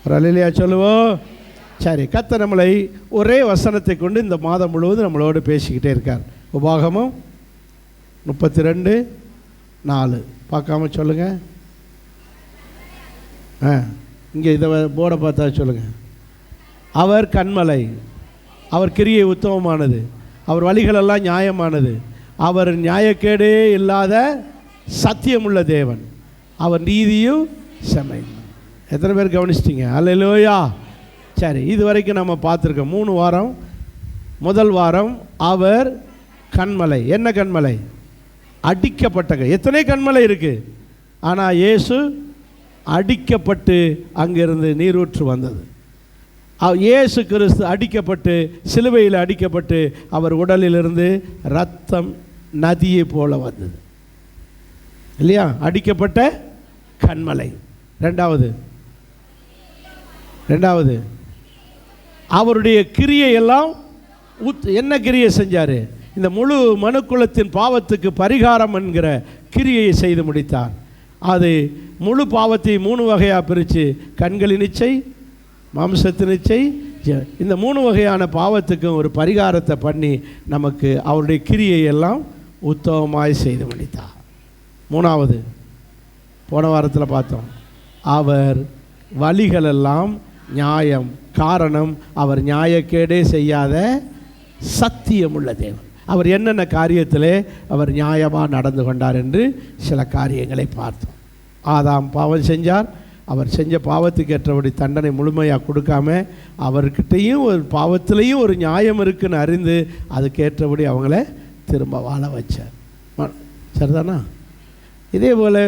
ஒரு அல்லேலூயா சொல்லுவோம். சரி, கர்த்தர் நம்மளை ஒரே வசனத்தை கொண்டு இந்த மாதம் முழுவதும் நம்மளோடு பேசிக்கிட்டே இருக்கார். உபாகமம் 32:4 பார்க்காம சொல்லுங்கள். இங்கே இதை போர்டை பார்த்தா சொல்லுங்கள். அவர் கன்மலை, அவர் கிரியை உத்தமமானது, அவர் வழிகளெல்லாம் நியாயமானது, அவர் நியாயக்கேடே இல்லாத சத்தியமுள்ள தேவன், அவர் நீதியும் செம்மை. எத்தனை பேர் கவனிச்சிட்டிங்க? அல்லேலூயா. சரி, இது வரைக்கும் நம்ம பார்த்துருக்கோம் 3 வாரம். முதல் வாரம் அவர் கன்மலை. என்ன கன்மலை? அடிக்கப்பட்ட. எத்தனை கன்மலை இருக்குது, ஆனால் இயேசு அடிக்கப்பட்டு அங்கிருந்து நீரூற்று வந்தது. இயேசு கிறிஸ்து அடிக்கப்பட்டு சிலுவையில் அடிக்கப்பட்டு அவர் உடலிலிருந்து ரத்தம் நதியை போல வந்தது இல்லையா? அடிக்கப்பட்ட கன்மலை. ரெண்டாவது அவருடைய கிரியை எல்லாம் என்ன கிரியை செஞ்சார்? இந்த முழு மனுக்குலத்தின் பாவத்துக்கு பரிகாரம் என்கிற கிரியையை செய்து முடித்தார். அது முழு பாவத்தை 3 வகையாக பிரித்து, கண்களின் இச்சை, மாம்சத்தின் இச்சை, இந்த 3 வகையான பாவத்துக்கும் ஒரு பரிகாரத்தை பண்ணி நமக்கு அவருடைய கிரியை எல்லாம் உத்தமமாய் செய்து முடித்தார். 3வது போன வாரத்தில் பார்த்தோம், அவர் வழிகளெல்லாம் நியாயம். காரணம், அவர் நியாயக்கேடே செய்யாத சத்தியமுள்ள தேவன். அவர் என்னென்ன காரியத்திலே அவர் நியாயமாக நடந்து கொண்டார் என்று சில காரியங்களை பார்த்தோம். ஆதாம் பாவம் செஞ்சார். அவர் செஞ்ச பாவத்துக்கு ஏற்றபடி தண்டனை முழுமையாக கொடுக்காம அவர்கிட்டையும் ஒரு பாவத்திலையும் ஒரு நியாயம் இருக்குன்னு அறிந்து அதுக்கேற்றபடி அவங்கள திரும்ப வாழ வச்சார். சரிதானா? இதே போல்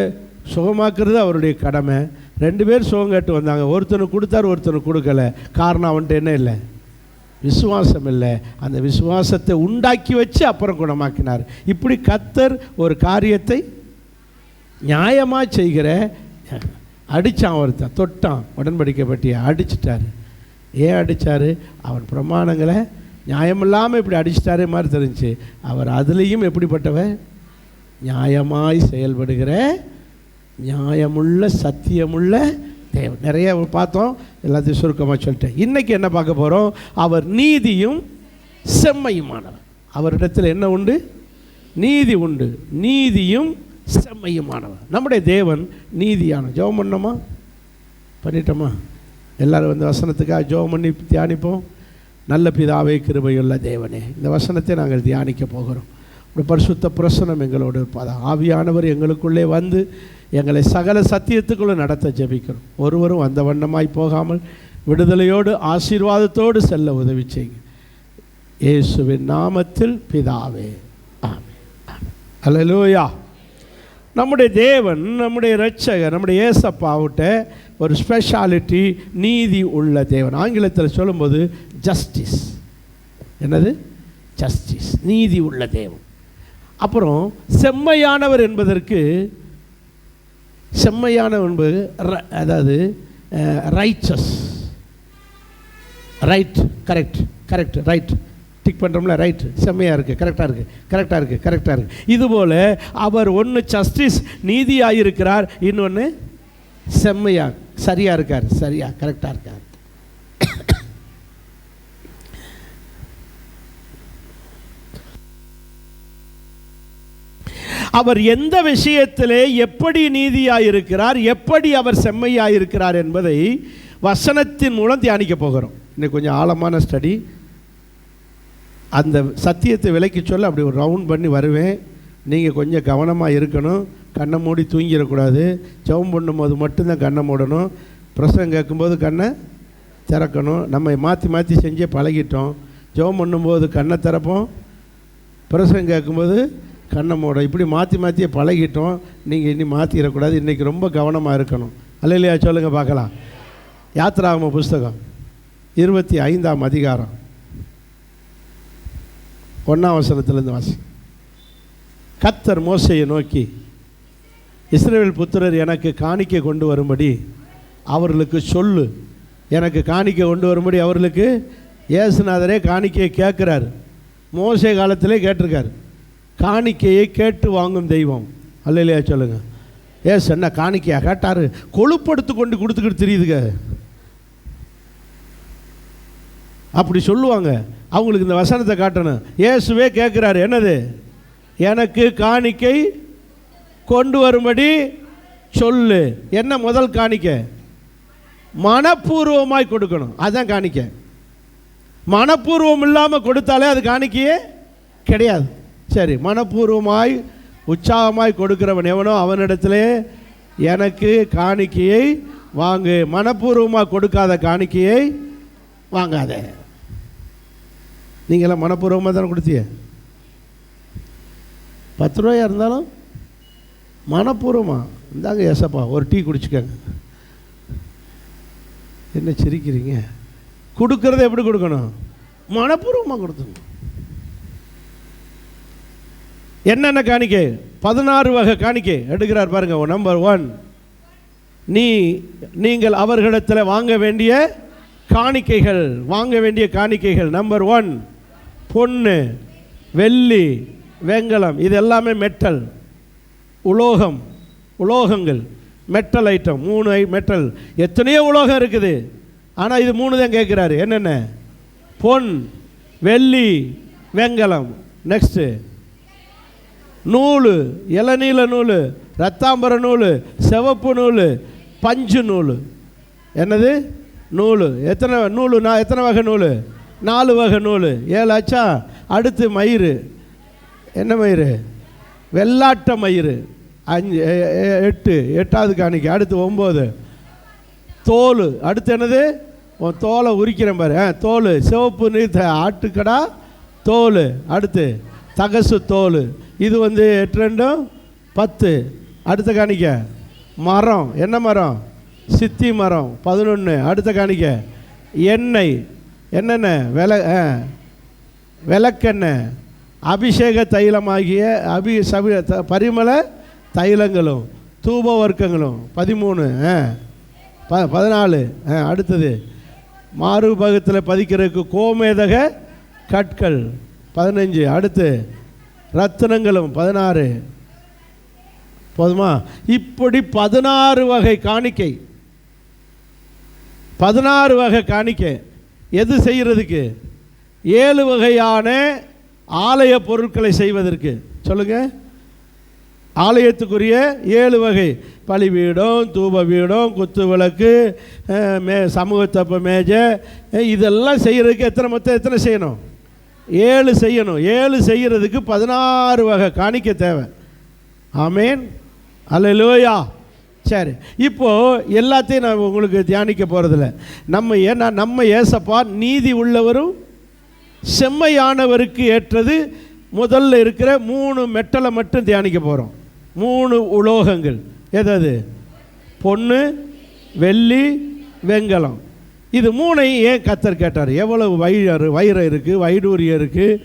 சுகமாக்குறது அவருடைய கடமை. 2 பேர் சுகம் கேட்டு வந்தாங்க. ஒருத்தனுக்கு கொடுத்தார், ஒருத்தனுக்கு கொடுக்கல. காரணம் அவன்கிட்ட என்ன இல்லை? விசுவாசம் இல்லை. அந்த விசுவாசத்தை உண்டாக்கி வச்சு அப்புறம் குணமாக்கினார். இப்படி கர்த்தர் ஒரு காரியத்தை நியாயமாக செய்கிற. அடித்தான், ஒருத்தன் தொட்டான், உடன்படிக்கை பற்றிய அடிச்சிட்டார். ஏன் அடித்தார்? அவன் பிரமாணங்களை நியாயமில்லாமல் இப்படி அடிச்சிட்டாரே மாதிரி தெரிஞ்சு. அவர் அதுலேயும் எப்படிப்பட்டவர்? நியாயமாய் செயல்படுகிற நியாயமுள்ள சத்தியமுள்ள தேவன். நிறைய பார்த்தோம், எல்லாத்தையும் சுருக்கமாக சொல்லிட்டேன். இன்றைக்கி என்ன பார்க்க போகிறோம்? அவர் நீதியும் செம்மையுமானவர். அவரிடத்தில் என்ன உண்டு? நீதி உண்டு. நீதியும் செம்மையுமானவர். நம்முடைய தேவன் நீதியான. ஜெபம் பண்ணோமா? பண்ணிட்டோமா? எல்லோரும் இந்த வசனத்துக்காக ஜெபம் பண்ணி தியானிப்போம். நல்ல பிதாவே, கிருபையுள்ள தேவனே, இந்த வசனத்தை நாங்கள் தியானிக்க போகிறோம். ஒரு பரிசுத்த பிரசனம் எங்களோடு இருப்பதா. ஆவியானவர் எங்களுக்குள்ளே வந்து எங்களை சகல சத்தியத்துக்குள்ளே நடத்த ஜெபிக்கிறோம். ஒருவரும் அந்த வண்ணமாய் போகாமல் விடுதலையோடு ஆசீர்வாதத்தோடு செல்ல உதவி செய்யுங்க. இயேசுவின் நாமத்தில் பிதாவே, ஆமென். அல்லேலூயா. நம்முடைய தேவன், நம்முடைய இரட்சகர், நம்முடைய ஏசப்பாவிட்ட ஒரு ஸ்பெஷாலிட்டி, நீதி உள்ள தேவன். ஆங்கிலத்தில் சொல்லும்போது ஜஸ்டிஸ். என்னது? ஜஸ்டிஸ், நீதி உள்ள தேவன். அப்புறம் செம்மையானவர் என்பதற்கு, செம்மையானவர் என்பது அதாவது riches, right, correct, right tick பண்ணுறோம்ல, ரைட், செம்மையாக இருக்குது, கரெக்டாக இருக்குது. இதுபோல் அவர் ஒன்று ஜஸ்டிஸ், நீதியாக இருக்கிறார், இன்னொன்று செம்மையாக சரியாக இருக்கார், கரெக்டாக இருக்கார். அவர் எந்த விஷயத்திலே எப்படி நீதியாக இருக்கிறார், எப்படி அவர் செம்மையாக இருக்கிறார் என்பதை வசனத்தின் மூலம் தியானிக்க போகிறோம். இன்னைக்கு கொஞ்சம் ஆழமான ஸ்டடி. அந்த சத்தியத்தை விலைக்கு சொல்ல அப்படி ஒரு ரவுண்ட் பண்ணி வருவேன். நீங்கள் கொஞ்சம் கவனமாக இருக்கணும். கண்ணை மூடி தூங்கிடக்கூடாது. ஜெபம் பண்ணும்போது மட்டும்தான் கண்ணை மூடணும். பிரசங்கம் கேட்கும்போது கண்ணை திறக்கணும். நம்ம மாற்றி செஞ்சே பழகிட்டோம். ஜெபம் பண்ணும்போது கண்ணை திறப்போம், பிரசங்கம் கேட்கும்போது கண்ணை மூட. இப்படி மாற்றியே பழகிட்டோம். நீங்கள் இனி மாற்றிடக்கூடாது. இன்றைக்கி ரொம்ப கவனமாக இருக்கணும். அல்லேலூயா சொல்லுங்கள் பார்க்கலாம். யாத்திராகம புஸ்தகம் 25ஆம் அதிகாரம் 1ஆம் வசனத்திலிருந்து வாசி. கர்த்தர் மோசேயை நோக்கி, இஸ்ரவேல் புத்திரர் எனக்கு காணிக்கை கொண்டு வரும்படி அவர்களுக்கு சொல்லு. எனக்கு காணிக்கை கொண்டு வரும்படி அவர்களுக்கு இயேசுநாதரே காணிக்கையை கேட்குறாரு. மோசே காலத்திலே கேட்டிருக்காரு. காணிக்கையை கேட்டு வாங்கும் தெய்வம். அல்லேலூயா சொல்லுங்கள். ஏசு என்ன காணிக்கையாக கேட்டார்? கொழுப்படுத்து கொண்டு கொடுத்துக்கிட்டு தெரியுதுங்க. அப்படி சொல்லுவாங்க. அவங்களுக்கு இந்த வசனத்தை காட்டணும். இயேசுவே கேட்குறாரு, என்னது? எனக்கு காணிக்கை கொண்டு வரும்படி சொல்லு. என்ன முதல் காணிக்கை? மனப்பூர்வமாய் கொடுக்கணும். அதுதான் காணிக்கை. மனப்பூர்வம் இல்லாமல் கொடுத்தாலே அது காணிக்கையே கிடையாது. சரி, மனப்பூர்வமாய் உற்சாகமாய் கொடுக்கிறவன் எவனோ அவனிடத்திலே எனக்கு காணிக்கையை வாங்கு. மனப்பூர்வமாக கொடுக்காத காணிக்கையை வாங்காத. நீங்களாம் மனப்பூர்வமாக தானே கொடுத்தீங்க. 10 ரூபாயாக இருந்தாலும் மனப்பூர்வமாக இந்தாங்க ஏசப்பா ஒரு டீ குடிச்சுக்கங்க. என்ன சிரிக்கிறீங்க? கொடுக்கறத எப்படி கொடுக்கணும்? மனப்பூர்வமாக கொடுத்துக்கணும். என்னென்ன காணிக்கை? 16 வகை காணிக்கை எடுக்கிறார் பாருங்க. நம்பர் 1, நீங்கள் அவர்களிடத்தில் வாங்க வேண்டிய காணிக்கைகள். நம்பர் 1, பொன்னு, வெள்ளி, வெங்கலம். இது எல்லாமே மெட்டல், உலோகங்கள், மெட்டல் ஐட்டம். 3 மெட்டல். எத்தனையோ உலோகம் இருக்குது, ஆனால் இது 3 தான் கேட்குறாரு. என்னென்ன? பொன், வெள்ளி, வெங்கலம். நெக்ஸ்ட்டு நூல், இளநீல நூல், ரத்தாம்பர நூல், சிவப்பு நூல், பஞ்சு நூல். என்னது? நூல். எத்தனை நூல்? எத்தனை வகை நூல்? 4 வகை நூல். 7 ஆச்சா? அடுத்து மயிறு. என்ன மயிறு? வெள்ளாட்ட மயிறு. 8வது காணிக்கை. அடுத்து 9 தோல். அடுத்து என்னது? தோலை உரிக்கிறேன் பாரு, தோல். சிவப்பு நீர் ஆட்டுக்கடா தோல். அடுத்து தகசு தோல். இது 8 2 10. அடுத்த காணிக்க மரம். என்ன மரம்? சித்தி மரம். 11. அடுத்த காணிக்க எண்ணெய். என்னென்ன? விளக்கெண்ணெய், அபிஷேக தைலமாகிய பரிமள தைலங்களும் தூப வர்க்கங்களும். 13. 14. அடுத்தது மாறுபகத்தில் பதிக்கிறதுக்கு கோமேதக கற்கள். 15. அடுத்து ரத்தினங்களும். 16. போதுமா? இப்படி 16 வகை காணிக்கை. 16 வகை காணிக்கை. எது செய்கிறதுக்கு? 7 வகையான ஆலய பொருட்களை செய்வதற்கு. சொல்லுங்க. ஆலயத்துக்குரிய 7 வகை. பலிபீடம், தூப பீடம், குத்து விளக்கு, சமூகத்தப்ப மேஜை, இதெல்லாம் செய்கிறதுக்கு மொத்தம் எத்தனை செய்யணும்? 7 செய்யணும். 7 செய்கிறதுக்கு 16 வகை காணிக்கை தேவை. ஆமேன், அல்லேலூயா. சரி, இப்போது எல்லாத்தையும் நான் உங்களுக்கு தியானிக்க போகிறதில்ல. நம்ம ஏசப்பா நீதி உள்ளவரும் செம்மையானவருக்கு ஏற்றது. முதல்ல இருக்கிற 3 மெட்டலை மட்டும் தியானிக்க போகிறோம். 3 உலோகங்கள். எது? பொன்னு, வெள்ளி, வெங்கலம். இது 3ஐயும் ஏன் கர்த்தர் கேட்டார்? எவ்வளவு வைரம் இருக்குது, வைடூரியம் இருக்குது,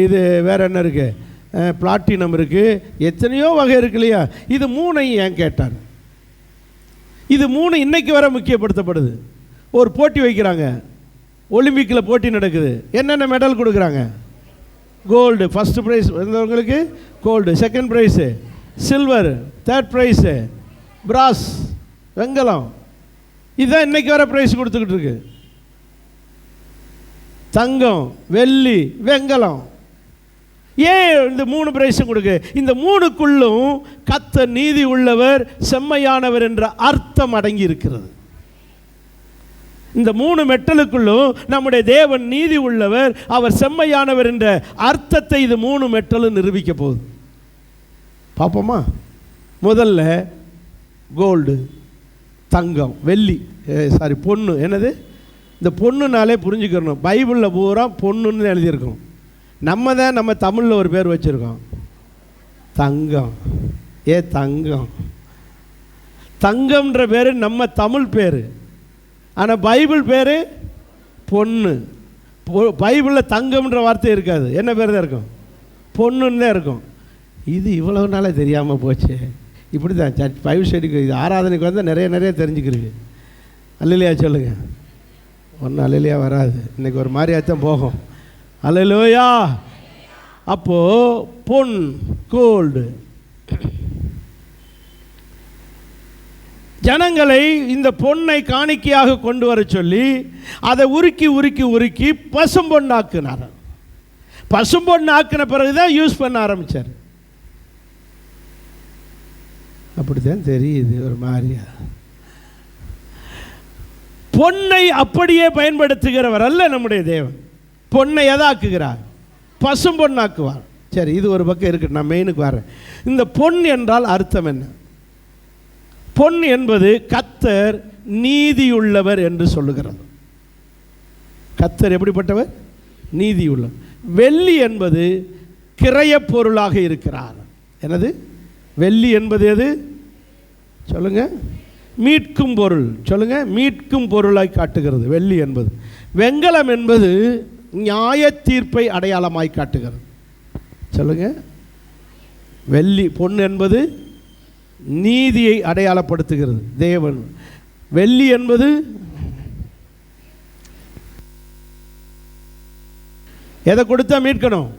இது வேறு என்ன இருக்குது, பிளாட்டினம் இருக்குது, எத்தனையோ வகை இருக்கு இல்லையா? இது 3ஐயும் ஏன் கேட்டார்? இது 3 இன்னைக்கு வர முக்கியப்படுத்தப்படுது. ஒரு போட்டி வைக்கிறாங்க, ஒலிம்பிக்கில் போட்டி நடக்குது. என்னென்ன மெடல் கொடுக்குறாங்க? கோல்டு. ஃபஸ்ட்டு ப்ரைஸ் வந்தவங்களுக்கு gold, second prize silver, third prize brass, வெங்கலம். இதுதான் இன்றைக்கி வர ப்ரைஸ் கொடுத்துக்கிட்டு இருக்கு. தங்கம், வெள்ளி, வெங்கலம். ஏன் இந்த 3 ப்ரைஸும் கொடுக்கு? இந்த 3க்குள்ளும் கர்த்தர் நீதி உள்ளவர், செம்மையானவர் என்ற அர்த்தம் அடங்கி இருக்கிறது. இந்த 3 மெட்டலுக்குள்ளும் நம்முடைய தேவன் நீதி உள்ளவர், அவர் செம்மையானவர் என்ற அர்த்தத்தை இது 3 மெட்டலும் நிரூபிக்க போகுது. பார்ப்போமா? முதல்ல கோல்டு, தங்கம், வெள்ளி, பொண்ணு. என்னது? இந்த பொண்ணுனாலே புரிஞ்சுக்கிறணும், பைபிளில் பூரா பொண்ணுன்னு எழுதியிருக்கோம். நம்ம தான் நம்ம தமிழில் ஒரு பேர் வச்சுருக்கோம், தங்கம். தங்கம், தங்கம்ன்ற பேர் நம்ம தமிழ் பேர். ஆனால் பைபிள் பேர் பொண்ணு. பைபிளில் தங்கம்ன்ற வார்த்தை இருக்காது. என்ன பேர் தான் இருக்கும்? பொண்ணுன்னு தான் இருக்கும். இது இவ்வளவு நாளே தெரியாமல் போச்சு. இப்படி தான் சர்ச் பைபிள் ஸ்டடிக்கு இது ஆராதனைக்கு வந்தால் நிறைய தெரிஞ்சுக்கிறீங்க. அல்லையா சொல்லுங்கள். ஒன்றும் அல்லையா வராது, இன்றைக்கி ஒரு மாதிரியாத்தான் போகும். அல்லேலூயா. அப்போது பொன், கோல்டு. ஜனங்களை இந்த பொன்னை காணிக்கையாக கொண்டு வர சொல்லி அதை உருக்கி உருக்கி உருக்கி பசும்பொன்னாக்குனார். பசும்பொன்னாக்கின பிறகுதான் யூஸ் பண்ண ஆரம்பித்தார். அப்படித்தான் தெரியுது ஒரு மாதிரியா. பொன்னை அப்படியே பயன்படுத்துகிறவர் அல்ல நம்முடைய தேவன். பொன்னை எதாக்குகிறார்? பசும்பொன்னாக்குவார். சரி, இது ஒரு பக்கம் இருக்கு. நான் மெயினுக்கு வரேன். இந்த பொன் என்றால் அர்த்தம் என்ன? பொன் என்பது கர்த்தர் நீதியுள்ளவர் என்று சொல்லுகிறது. கர்த்தர் எப்படிப்பட்டவர்? நீதியுள்ளவர். வெள்ளி என்பது கிரயப் பொருளாக இருக்கிறார். என்னது வெள்ளி என்பது? எது சொல்லுங்க? மீட்கும் பொருள். சொல்லுங்க, மீட்கும் பொருளாய் காட்டுகிறது வெள்ளி என்பது. வெண்கலம் என்பது நியாய தீர்ப்பை அடையாளமாய் காட்டுகிறது. சொல்லுங்க, வெள்ளி. பொன் என்பது நீதியை அடையாளப்படுத்துகிறது. தேவன். வெள்ளி என்பது எதை கொடுத்தா மீட்கணும்?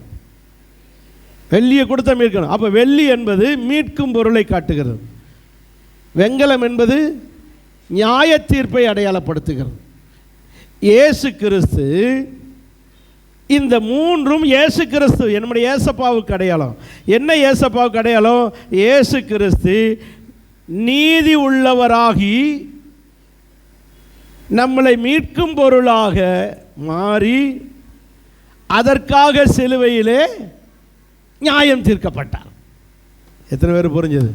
வெள்ளியை கொடுத்தா மீட்கணும். அப்போ வெள்ளி என்பது மீட்கும் பொருளை காட்டுகிறது. வெண்கலம் என்பது நியாய தீர்ப்பை அடையாளப்படுத்துகிறது. இயேசு கிறிஸ்து, இந்த மூன்றும் இயேசு கிறிஸ்து என்னுடைய ஏசப்பாவுக்கு அடையாளம். என்ன ஏசப்பாவுக்கு அடையாளம்? இயேசு கிறிஸ்து நீதி உள்ளவராகி நம்மளை மீட்கும் பொருளாக மாறி அதற்காக சிலுவையிலே நியாயம் தீர்க்கப்பட்டார். எத்தனை பேர் புரிஞ்சது?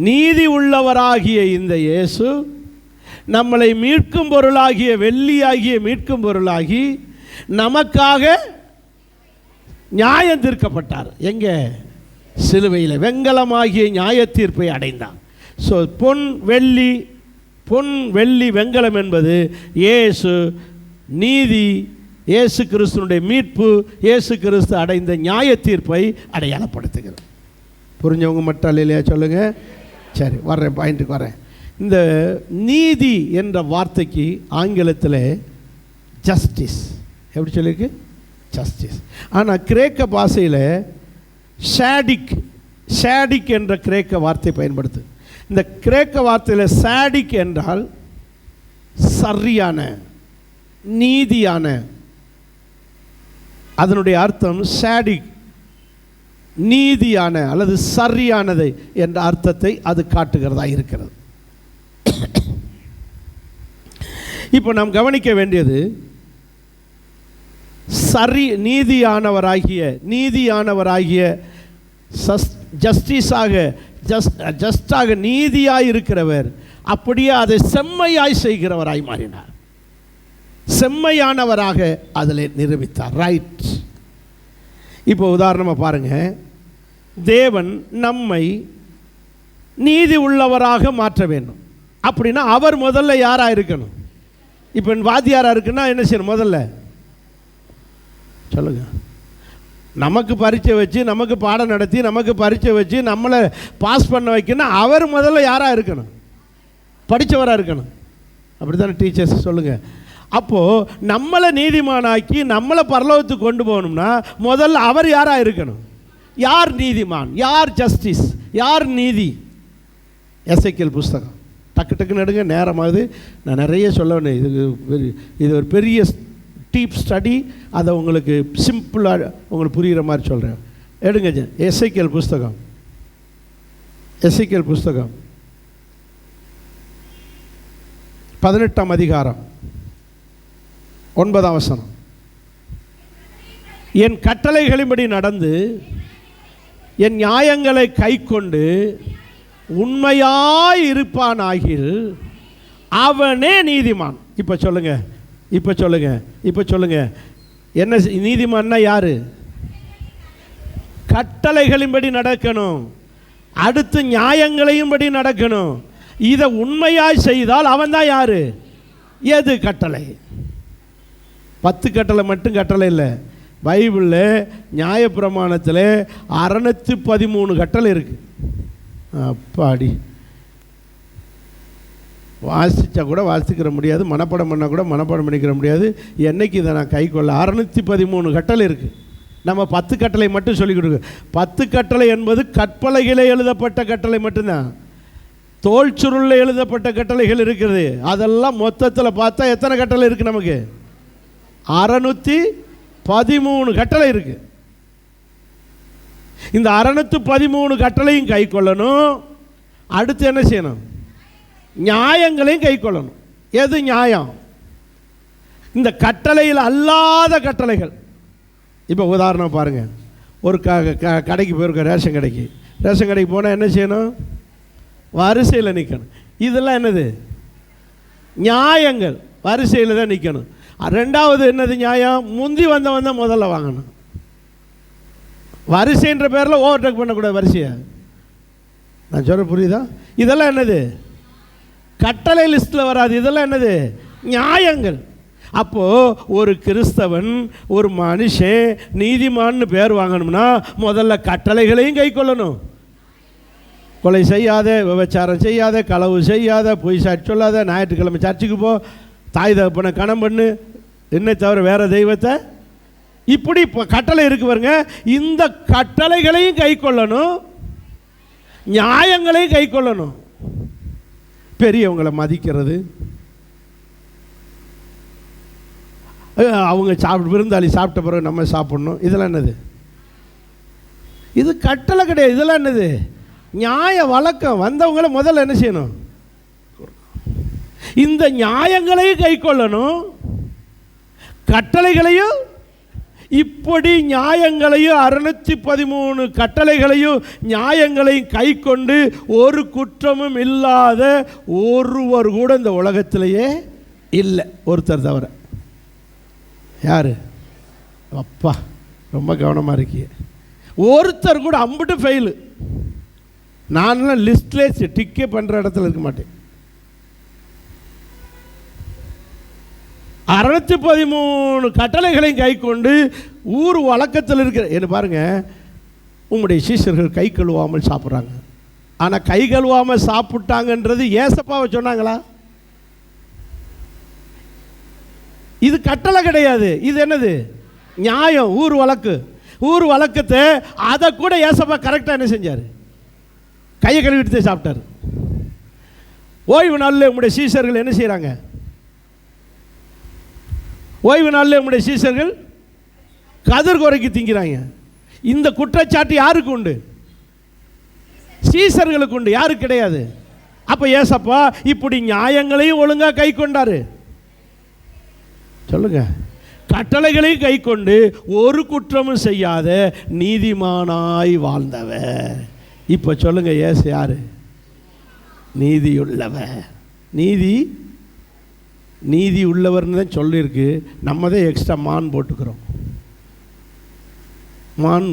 நீதி உள்ளவராகிய இந்த இயேசு நம்மளை மீட்கும் பொருளாகிய வெள்ளியாகிய மீட்கும் பொருளாகி நமக்காக நியாயம் தீர்க்கப்பட்டார். எங்கே? சிலுவையில். வெண்கலமாகிய நியாய தீர்ப்பை அடைந்தார். ஸோ பொன் வெள்ளி வெண்கலம் என்பது இயேசு நீதி, இயேசு கிறிஸ்துனுடைய மீட்பு, இயேசு கிறிஸ்து அடைந்த நியாய தீர்ப்பை அடையாளப்படுத்துகிறது. புரிஞ்சவங்க மட்டும் இல்லையா? சொல்லுங்க. சரி, வர்றேன், பாயிண்ட்டுக்கு வரேன். இந்த நீதி என்ற வார்த்தைக்கு ஆங்கிலத்தில் ஜஸ்டிஸ் எப்படி சொல்லியிருக்கு? ஜஸ்டிஸ். ஆனால் கிரேக்க பாஷையில் ஷாடிக் என்ற கிரேக்க வார்த்தை பயன்படுத்து. இந்த கிரேக்க வார்த்தையில் ஷாடிக் என்றால் சரியான, நீதியான. அதனுடைய அர்த்தம் ஷாடிக், நீதியான அல்லது சரியானதை என்ற அர்த்தத்தை அது காட்டுகிறதா இருக்கிறது. இப்போ நாம் கவனிக்க வேண்டியது, சரி, நீதியானவராகிய ஜஸ்டாக நீதியாய் இருக்கிறவர் அப்படியே அதை செம்மையாய் செய்கிறவராய் மாறினார். செம்மையானவராக அதில் நிரூபித்தார். ரைட். இப்போ உதாரணமாக பாருங்க, தேவன் நம்மை நீதி உள்ளவராக மாற்ற வேண்டும். அப்படின்னா அவர் முதல்ல யாராக இருக்கணும்? இப்போ வாத்தியாராக இருக்குன்னா என்ன செய்யணும்? முதல்ல சொல்லுங்க. நமக்கு பரீட்சை வச்சு, நமக்கு பாடம் நடத்தி, நமக்கு பரீட்சை வச்சு நம்மளை பாஸ் பண்ண வைக்கணும். அவர் முதல்ல யாராக இருக்கணும்? படித்தவராக இருக்கணும். அப்படி தானே டீச்சர்ஸ்? சொல்லுங்கள். அப்போது நம்மளை நீதிமானாக்கி நம்மளை பரலோகத்துக்கு கொண்டு போகணும்னா முதல்ல அவர் யாராக இருக்கணும்? யார் நீதிமான்? யார் ஜஸ்டிஸ்? யார் நீதி? எசேக்கியேல் புஸ்தகம். டக்குன்னு எடுங்க, நேரமாகுது. நான் நிறைய சொல்ல வேண்டிய இது ஒரு பெரிய டீப் ஸ்டடி. அதை உங்களுக்கு சிம்பிளாக உங்களுக்கு புரிகிற மாதிரி சொல்கிறேன். எடுங்க எசேக்கியேல் புஸ்தகம். எசேக்கியேல் புஸ்தகம் 18ஆம் அதிகாரம் 9ஆம் வசனம். என் கட்டளைகளின்படி நடந்து என் நியாயங்களை கைக்கொண்டு உண்மையாய் இருப்பானாகில் அவனே நீதிமான். இப்போ சொல்லுங்க, என்ன நீதிமான்னா யாரு? கட்டளைகளின்படி நடக்கணும், அடுத்து நியாயங்களையும் படி நடக்கணும். இதை உண்மையாய் செய்தால் அவன் தான் யாரு? எது கட்டளை? 10 கட்டளை மட்டும் கட்டளை இல்லை. பைபிளில் நியாயப்பிரமாணத்தில் 613 கட்டளை இருக்கு. அப்பாடி, வாசித்தா கூட வாசிக்கிற முடியாது, மனப்பாடம் பண்ணால் கூட மனப்பாடம் பண்ணிக்கிற முடியாது. என்னைக்கு இதை நான் கை கொள்ள? 613 கட்டளை இருக்குது. நம்ம 10 கட்டளை மட்டும் சொல்லிக் கொடுக்கு. 10 கட்டளை என்பது கற்பலகையில் எழுதப்பட்ட கட்டளை மட்டும்தான். தோல் சுருளில் எழுதப்பட்ட கட்டளைகள் இருக்குது. அதெல்லாம் மொத்தத்தில் பார்த்தா எத்தனை கட்டளை இருக்குது? நமக்கு 613 கட்டளை இருக்கு. இந்த 613 கட்டளையும் கை கொள்ளணும். அடுத்து என்ன செய்யணும்? நியாயங்களையும் கை கொள்ளணும். எது நியாயம்? இந்த கட்டளையில் அல்லாத கட்டளைகள். இப்போ உதாரணம் பாருங்க, ஒரு கடைக்கு போயிருக்க, ரேஷன் கடைக்கு போனால் என்ன செய்யணும்? வரிசையில் நிற்கணும். இதெல்லாம் என்னது? நியாயங்கள். வரிசையில் தான் நிற்கணும். ரெண்டாவது என்னது நியாயம்? முந்தி வந்தவன் தான் முதல்ல வாங்கணும். வரிசைன்ற பேரில் ஓவர்டேக் பண்ணக்கூடாது வரிசையை. நான் சொல்ல புரியுதா? இதெல்லாம் என்னது? கட்டளை லிஸ்ட்டில் வராது. இதெல்லாம் என்னது? நியாயங்கள். அப்போது ஒரு கிறிஸ்தவன், ஒரு மனுஷன் நீதிமான்னு பேர் வாங்கணும்னா முதல்ல கட்டளைகளையும் கை கொள்ளணும். கொலை செய்யாத, விபச்சாரம் செய்யாத, களவு செய்யாத, பொய் சாட்சி சொல்லாத, ஞாயிற்றுக்கிழமை சர்ச்சுக்கு போ, தாய் தகப்பனை கணம் பண்ணு, என்னை தவிர வேற தெய்வத்தை, இப்படி கட்டளை இருக்கு பாருங்க. இந்த கட்டளைகளையும் கை கொள்ளணும், நியாயங்களையும் கை கொள்ளணும். பெரியவங்களை மதிக்கிறது, அவங்க விருந்தாளி சாப்பிட்ட பிறகு நம்ம சாப்பிடணும், இதெல்லாம் என்னது? இது கட்டளை கிடையாது. இதெல்லாம் என்னது? நியாய வழக்கம். வந்தவங்களை முதல்ல என்ன செய்யணும்? இந்த நியாயங்களையும் கை கொள்ளணும், கட்டளைகளையும். இப்படி நியாயங்களையும் 613 கட்டளைகளையும் நியாயங்களையும் கை கொண்டு ஒரு குற்றமும் இல்லாத ஒருவர் கூட இந்த உலகத்திலேயே இல்லை, ஒருத்தர் தவிர. யாரு? அப்பா, ரொம்ப கவனமாக இருக்கீங்க. ஒருத்தர் கூட அம்பிட்டு ஃபெயிலு. நான்லாம் லிஸ்ட்லேயே டிக்கே பண்ணுற இடத்துல இருக்க மாட்டேன். 613 கட்டளைகளையும் கை கொண்டு ஊர் வழக்கத்தில் இருக்கிற என்ன பாருங்க, உங்களுடைய சீஷர்கள் கை கழுவாமல் சாப்பிட்றாங்க. ஆனால் கை கழுவாமல் சாப்பிட்டாங்கன்றது ஏசப்பாவை சொன்னாங்களா? இது கட்டளை கிடையாது. இது என்னது? நியாயம், ஊர் வழக்கு. ஊர் வழக்கத்தை அதை கூட ஏசப்பா கரெக்டாக என்ன செஞ்சார்? கையை கழுவிட்டு சாப்பிட்டார். ஓய்வு நாளில் உங்களுடைய சீஷர்கள் என்ன செய்கிறாங்க? ஓய்வு நாளில் உங்களுடைய சீஷர்கள் கதிர் குறைக்கு திங்கிறாங்க. இந்த குற்றச்சாட்டு யாருக்கு உண்டு? சீஷர்களுக்கு உண்டு, யாருக்கு கிடையாது. அப்போ ஏசப்பா இப்படி நியாயங்களையும் ஒழுங்காக கை கொண்டாரு. சொல்லுங்க, கட்டளைகளையும் கை கொண்டு ஒரு குற்றமும் செய்யாத நீதிமானாய் வாழ்ந்தவர். இப்போ சொல்லுங்க, ஏசு யாரு? நீதியுள்ளவர். நீதி உள்ளவர்னு தான் சொல்லியிருக்கு. நம்ம தான் எக்ஸ்ட்ரா மான் போட்டுக்கிறோம். மான்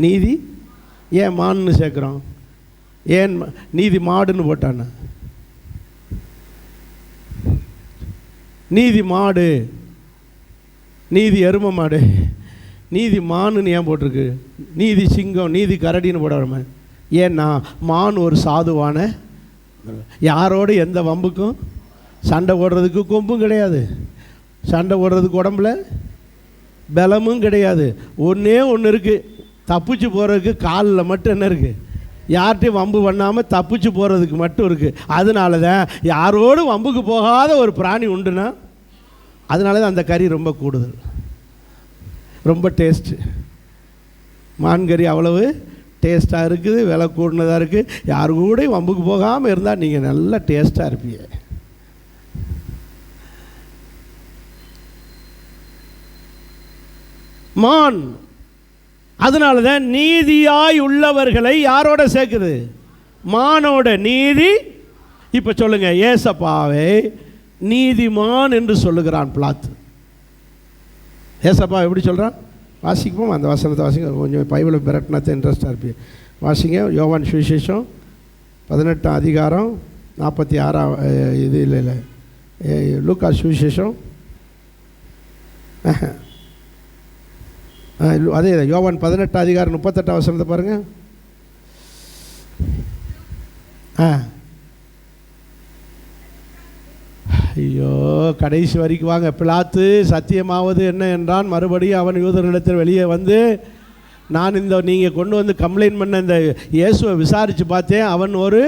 நீதி ஏன் மான்னு சேர்க்குறோம்? ஏன் நீதி மாடுன்னு போட்டான? நீதி மாடு, நீதி எருமை மாடு, நீதி மானுன்னு ஏன் போட்டிருக்கு? நீதி சிங்கம், நீதி கரடின்னு போடாம. ஏன்னா மான் ஒரு சாதுவான, யாரோடு எந்த வம்புக்கும் சண்டை போடுறதுக்கு கொம்பும் கிடையாது, சண்டை போடுறதுக்கு உடம்புல பலமும் கிடையாது. ஒன்றே ஒன்று இருக்குது, தப்பிச்சு போகிறதுக்கு காலில் மட்டும் என்ன இருக்குது? யார்கிட்டையும் வம்பு பண்ணாமல் தப்பிச்சு போகிறதுக்கு மட்டும் இருக்குது. அதனால தான் யாரோடு வம்புக்கு போகாத ஒரு பிராணி உண்டுன்னா அதனால தான் அந்த கறி ரொம்ப கூடுதல், ரொம்ப டேஸ்ட்டு. மான் கறி அவ்வளவு டேஸ்ட்டாக இருக்குது, விலை கூடுனதாக இருக்குது. யாரு கூட வம்புக்கு போகாமல் இருந்தால் நீங்கள் நல்லா டேஸ்ட்டாக இருப்பீங்க. மான். அதனால தான் நீதியாய் உள்ளவர்களை யாரோட சேர்க்குது? மானோட. நீதி. இப்போ சொல்லுங்க, ஏசப்பாவை நீதிமான் என்று சொல்லுகிறான் பிளாத்து. ஏசப்பா எப்படி சொல்கிறான்? வாசிப்போம் அந்த வசனத்தை வாசிங்க. கொஞ்சம் பைபிளை பிரட்டினாத்த இன்ட்ரெஸ்டாக இருப்பீங்க. வாசிங்க. யோவான் சுவிசேஷம் 18ஆம் அதிகாரம் 46ஆம் இது இல்லை லூக்கா சுவிசேஷம் அதே யோவான் 18ஆம் அதிகாரம் 38ஆம் வசனத்தை பாருங்கள். ஐயோ, கடைசி வரைக்கும் வாங்க. பிலாத்து சத்தியமாவது என்ன என்றான். மறுபடியும் அவன் யூதர்களிடத்தில் வெளியே வந்து, நான் இந்த நீங்கள் கொண்டு வந்து கம்ப்ளைண்ட் பண்ண இந்த இயேசுவை விசாரித்து பார்த்தேன், அவன் ஒரு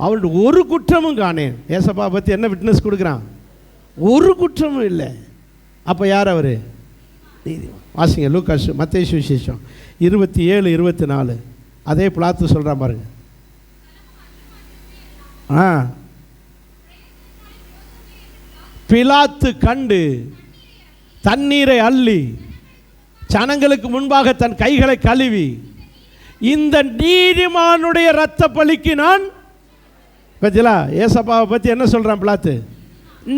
அவனுடைய ஒரு குற்றமும் காணேன். ஏசப்பா பற்றி என்ன விட்னஸ் கொடுக்குறான்? ஒரு குற்றமும் இல்லை. அப்போ யார் அவர்? நீதிமான். வாசிங்க லூக்காஸ் மத்தேயு சுவிசேஷம் 27:24. அதே பிலாத்து சொல்கிறான் பாருங்க. பிலாத்து கண்டு தண்ணீரை அள்ளி ஜனங்களுக்கு முன்பாக தன் கைகளை கழுவி, இந்த நீதிமானுடைய இரத்த பலிக்கு நான் பத்திலா ஏசப்பாவை பற்றி என்ன சொல்கிறான் பிலாத்து?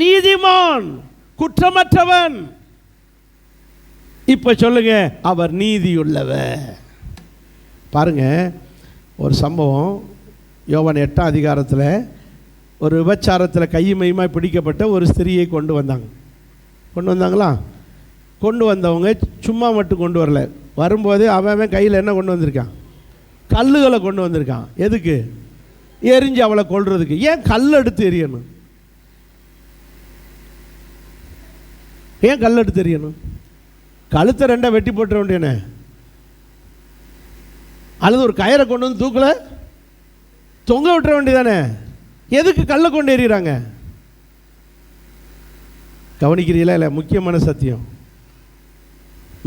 நீதிமான், குற்றமற்றவன். இப்போ சொல்லுங்க, அவர் நீதியுள்ளவர். பாருங்க, ஒரு சம்பவம் யோவான் 8ஆம் அதிகாரத்தில் ஒரு விபச்சாரத்தில் கையுமையுமாய் பிடிக்கப்பட்ட ஒரு ஸ்திரியை கொண்டு வந்தாங்களா? கொண்டு வந்தவங்க சும்மா மட்டும் கொண்டு வரல. வரும்போது அவன் கையில் என்ன கொண்டு வந்திருக்கான்? கல்லுகளை கொண்டு வந்திருக்கான். எதுக்கு? எரிஞ்சு அவளை கொல்றதுக்கு. ஏன் கல் எடுத்து எரியணும்? ஏன் கல் எடுத்து எரியணும்? கழுத்தை ரெண்டாக வெட்டி போட்டுற வேண்டியனே, அல்லது ஒரு கயிறை கொண்டு வந்து தூக்கில் தொங்க விட்டுற வேண்டியதானே. எதுக்கு கல்லை கொண்டு எறிகிறாங்க? கவனிக்கிறீங்களா? இல்லை, முக்கியமான சத்தியம்,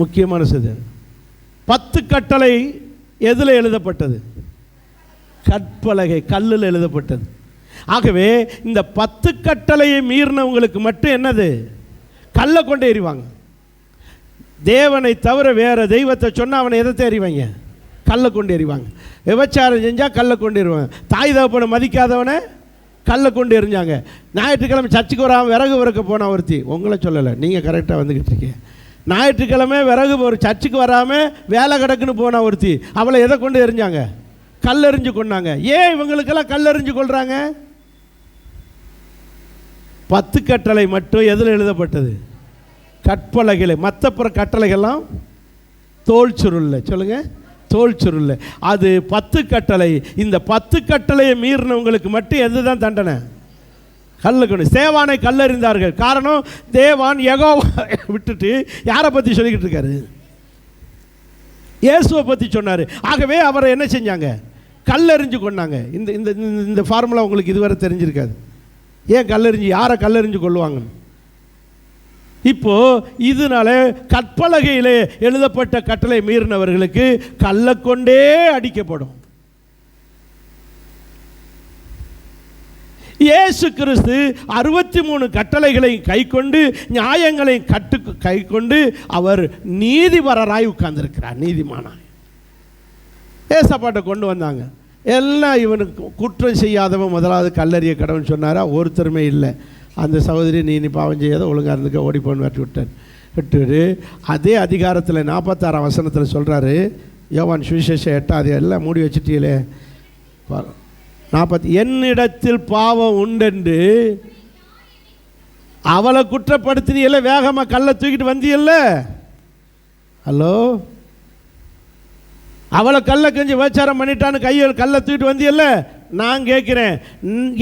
முக்கியமான சத்தியம். 10 கட்டளை எதில் எழுதப்பட்டது? கற்பலகை, கல்லில் எழுதப்பட்டது. ஆகவே இந்த 10 கட்டளையை மீறினவங்களுக்கு மட்டும் என்னது? கல்லை கொண்டு எறிவாங்க. தேவனை தவிர வேற தெய்வத்தை சொன்னால் அவனை எதை எறிவாங்க? கல்லை கொண்டு எறிவாங்க. விபச்சாரம் செஞ்சால் கல்லை கொண்டு எறிவாங்க. தாய் தகப்பனை மதிக்காதவனை கல்லை கொண்டு எறிஞ்சாங்க. ஞாயிற்றுக்கிழமை சர்ச்சுக்கு வராமல் விறகு விறக்க போன ஒருத்தி, உங்களை சொல்லலை, நீங்கள் கரெக்டாக வந்துக்கிட்டு இருக்கீங்க. ஞாயிற்றுக்கிழமை விறகு ஒரு சர்ச்சுக்கு வராமல் வேலை கிடக்குன்னு போன ஒருத்தி, அவளை எதை கொண்டு எறிஞ்சாங்க? கல்லெறிஞ்சு கொண்டாங்க. ஏன் இவங்களுக்கெல்லாம் கல்லெறிஞ்சு கொள்றாங்க? 10 கட்டளை மட்டும் எதில் எழுதப்பட்டது? கற்பலகையில். மற்ற கட்டளைகள்லாம் தோல் சுருள். சொல்லுங்க, தோல் சுருள். அது 10 கட்டளை. இந்த 10 கட்டளையை மீறினவங்களுக்கு மட்டும் எதுதான் தண்டனை? கல்லு கொண்டு. சேவானை கல்லறிந்தார்கள். காரணம், தேவான் யெகோவா விட்டுட்டு யாரை பற்றி சொல்லிக்கிட்டு இருக்காரு? இயேசுவை பற்றி சொன்னார். ஆகவே அவரை என்ன செஞ்சாங்க? கல்லெறிஞ்சு கொண்டாங்க. இந்த இந்த இந்த ஃபார்முலா உங்களுக்கு இதுவரை தெரிஞ்சிருக்காது. ஏன் கல்லெறிஞ்சு, யாரை கல்லெறிஞ்சு கொள்ளுவாங்க? இப்போ இதனால கற்பலகையிலே எழுதப்பட்ட கட்டளை மீறினவர்களுக்கு கல்லை கொண்டே அடிக்கப்படும். இயேசு கிறிஸ்து 63 கட்டளைகளை கைக்கொண்டு நியாயங்களை கைக்கொண்டு அவர் நீதிபரராய் உட்கார்ந்திருக்கிறார், நீதிமானாய். ஏசப்பாட்டை கொண்டு வந்தாங்க. எல்லாம் இவனுக்கு குற்றம் செய்யாதவன் முதலாவது கல்லறிய கடவுன்னு சொன்னாரா? ஒருத்தருமே இல்லை. அந்த சகோதரி, நீ பாவம் செய்யாத, ஒழுங்காக இருந்துக்க, ஓடிப்போன்னு விட்டுவிட்டு அதே அதிகாரத்தில் 46ஆம் வசனத்தில் சொல்கிறாரு. யோவான் சுவிசேஷம் 8ஆம் எல்லாம் மூடி வச்சுட்டீங்களே. 40 என்னிடத்தில் பாவம் உண்டென்று அவளை குற்றப்படுத்தினியல்ல, வேகமாக கல்லை தூக்கிட்டு வந்தியல்ல. ஹலோ, அவளை கல்லை கஞ்சி விபச்சாரம் பண்ணிட்டான்னு கையில் கல்லை தூக்கிட்டு வந்தியல்ல. நான் கேட்கிறேன்,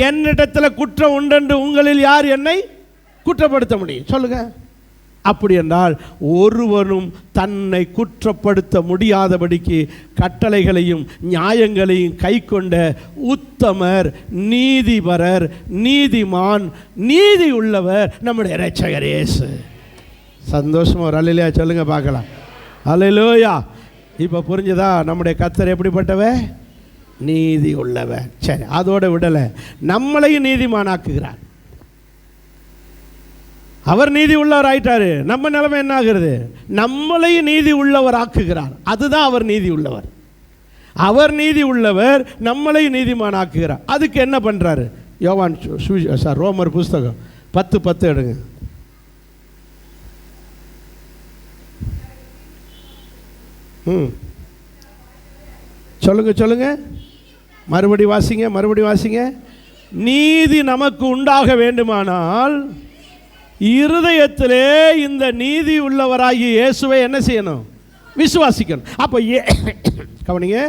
என்னிடத்தில் குற்றம் உண்டென்று உங்களில் யார் என்னை குற்றப்படுத்த முடியும்? சொல்லுங்க. அப்படி என்றால் ஒருவனும் தன்னை குற்றப்படுத்த முடியாதபடிக்கு கட்டளைகளையும் நியாயங்களையும் கைக்கொண்ட உத்தமர், நீதிபரர், நீதிமான், நீதி உள்ளவர் நம்முடைய இரட்சகர் இயேசு. சந்தோஷமா ஒரு அல்லேலூயா சொல்லுங்க பார்க்கலாம். அல்லேலூயா. இப்போ புரிஞ்சுதா நம்முடைய கர்த்தர் எப்படிப்பட்டவ? நீதி உள்ளவர். சரி, அதோட விடலை, நம்மளையும் நீதிமானாக்குகிறார். அவர் நீதி உள்ளவர் ஆயிட்டாரு. நம்ம நிலைமை என்ன ஆகிறது? நம்மளையும் நீதி உள்ளவர் ஆக்குகிறார். அதுதான் அவர் நீதி உள்ளவர். அவர் நீதி உள்ளவர், நம்மளையும் நீதிமான் ஆக்குகிறார். அதுக்கு என்ன பண்றாரு? யோவான் ரோமர் புஸ்தகம் 10:10 எடுங்க. சொல்லுங்க. மறுபடி வாசிங்க. நீதி நமக்கு உண்டாக வேண்டுமானால் இருதயத்திலே இந்த நீதி உள்ளவராகிய இயேசுவை என்ன செய்யணும்? விசுவாசிக்கணும். அப்போ கவனிங்க,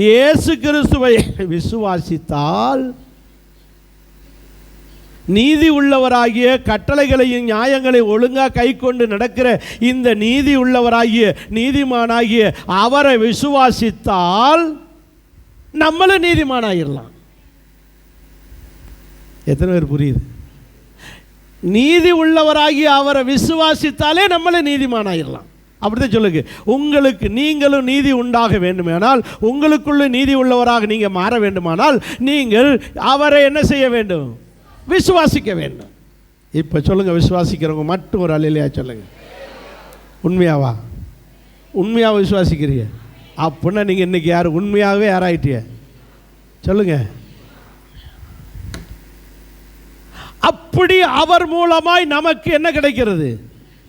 இயேசு கிறிஸ்துவை விசுவாசித்தால் நீதி உள்ளவராகிய கட்டளைகளையும் நியாயங்களையும் ஒழுங்காக கை கொண்டு நடக்கிற இந்த நீதி உள்ளவராகிய நீதிமானாகிய அவரை விசுவாசித்தால் நம்மளும் நீதிமானாயிடலாம். எத்தனை பேர் புரியுது? நீதி உள்ளவராகி அவரை விசுவாசித்தாலே நம்மளே நீதிமானாயிடலாம். அப்படிதான் சொல்லுங்க. உங்களுக்கு நீங்களும் நீதி உண்டாக வேண்டுமானால், உங்களுக்குள்ள நீதி உள்ளவராக நீங்கள் மாற வேண்டுமானால், நீங்கள் அவரை என்ன செய்ய வேண்டும்? விசுவாசிக்க வேண்டும். இப்போ சொல்லுங்க, விசுவாசிக்கிறவங்க மட்டும் ஒரு அல்லேலூயா சொல்லுங்க. உண்மையாவா? உண்மையாக விசுவாசிக்கிறீங்க அப்படின்னா நீங்கள் இன்றைக்கி யார் உண்மையாகவே யாராயிட்டிய சொல்லுங்க. அப்படி அவர் மூலமாய் நமக்கு என்ன கிடைக்கிறது?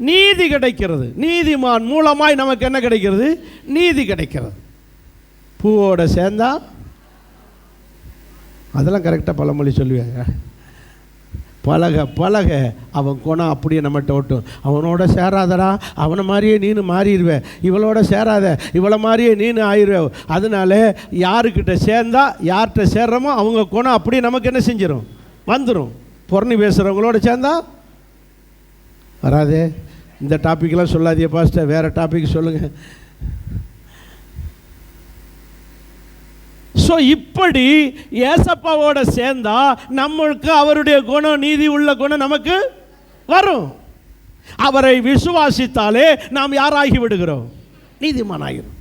நீதி கிடைக்கிறது. நீதிமான் மூலமாய் நமக்கு என்ன கிடைக்கிறது? நீதி கிடைக்கிறது. பூவோட சேர்ந்தா அதெல்லாம் கரெக்டாக பழமொழி சொல்லுவாங்க. பழக பழக அவன் குணம் அப்படியே நம்மகிட்ட ஓட்டும். அவனோட சேராதடா, அவனை மாதிரியே நீனு மாறிடுவேன். இவளோட சேராத, இவளை மாதிரியே நீனு ஆயிடுவேன். அதனால யாருக்கிட்ட சேர்ந்தா, யார்கிட்ட சேர்றோமோ அவங்க குணம் அப்படியே நமக்கு என்ன செஞ்சிடும்? வந்துடும். பொறணி பேசுகிறவங்களோட சேர்ந்தா வராதே. இந்த டாப்பிக்கெலாம் சொல்லாதீங்க பாஸ்டர், வேறு டாபிக் சொல்லுங்கள். ஸோ இப்படி ஏசப்பாவோட சேர்ந்தா நம்மளுக்கு அவருடைய குணம், நீதி உள்ள குணம் நமக்கு வரும். அவரை விசுவாசித்தாலே நாம் யாராகி விடுகிறோம்? நீதிமானாகிறோம்.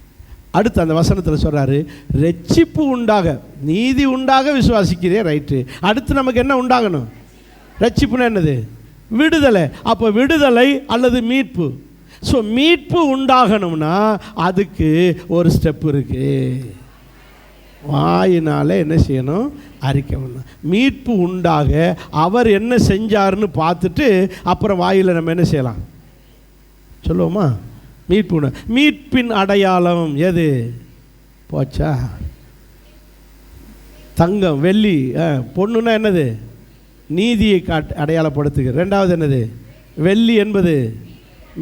அடுத்து அந்த வசனத்தில் சொல்கிறாரு, ரட்சிப்பு உண்டாக, நீதி உண்டாக விசுவாசிக்கிறே, ரைட்டு. அடுத்து நமக்கு என்ன உண்டாகணும்? ரட்சிப்புன்னா என்னது? விடுதலை. அப்போ விடுதலை அல்லது மீட்பு. ஸோ மீட்பு உண்டாகணும்னா அதுக்கு ஒரு ஸ்டெப் இருக்குது. வாயினால் என்ன செய்யணும்? அறிக்கை பண்ணணும். மீட்பு உண்டாக அவர் என்ன செஞ்சார்னு பார்த்துட்டு அப்புறம் வாயில் நம்ம என்ன செய்யலாம்? சொல்லுவோமா? மீட்பு. மீட்பின் அடையாளம் எது? போச்சா? தங்கம், வெள்ளி, பொண்ணுன்னா என்னது? நீதியை அடையாளப்படுத்துகிறது. ரெண்டாவது என்னது? வெள்ளி என்பது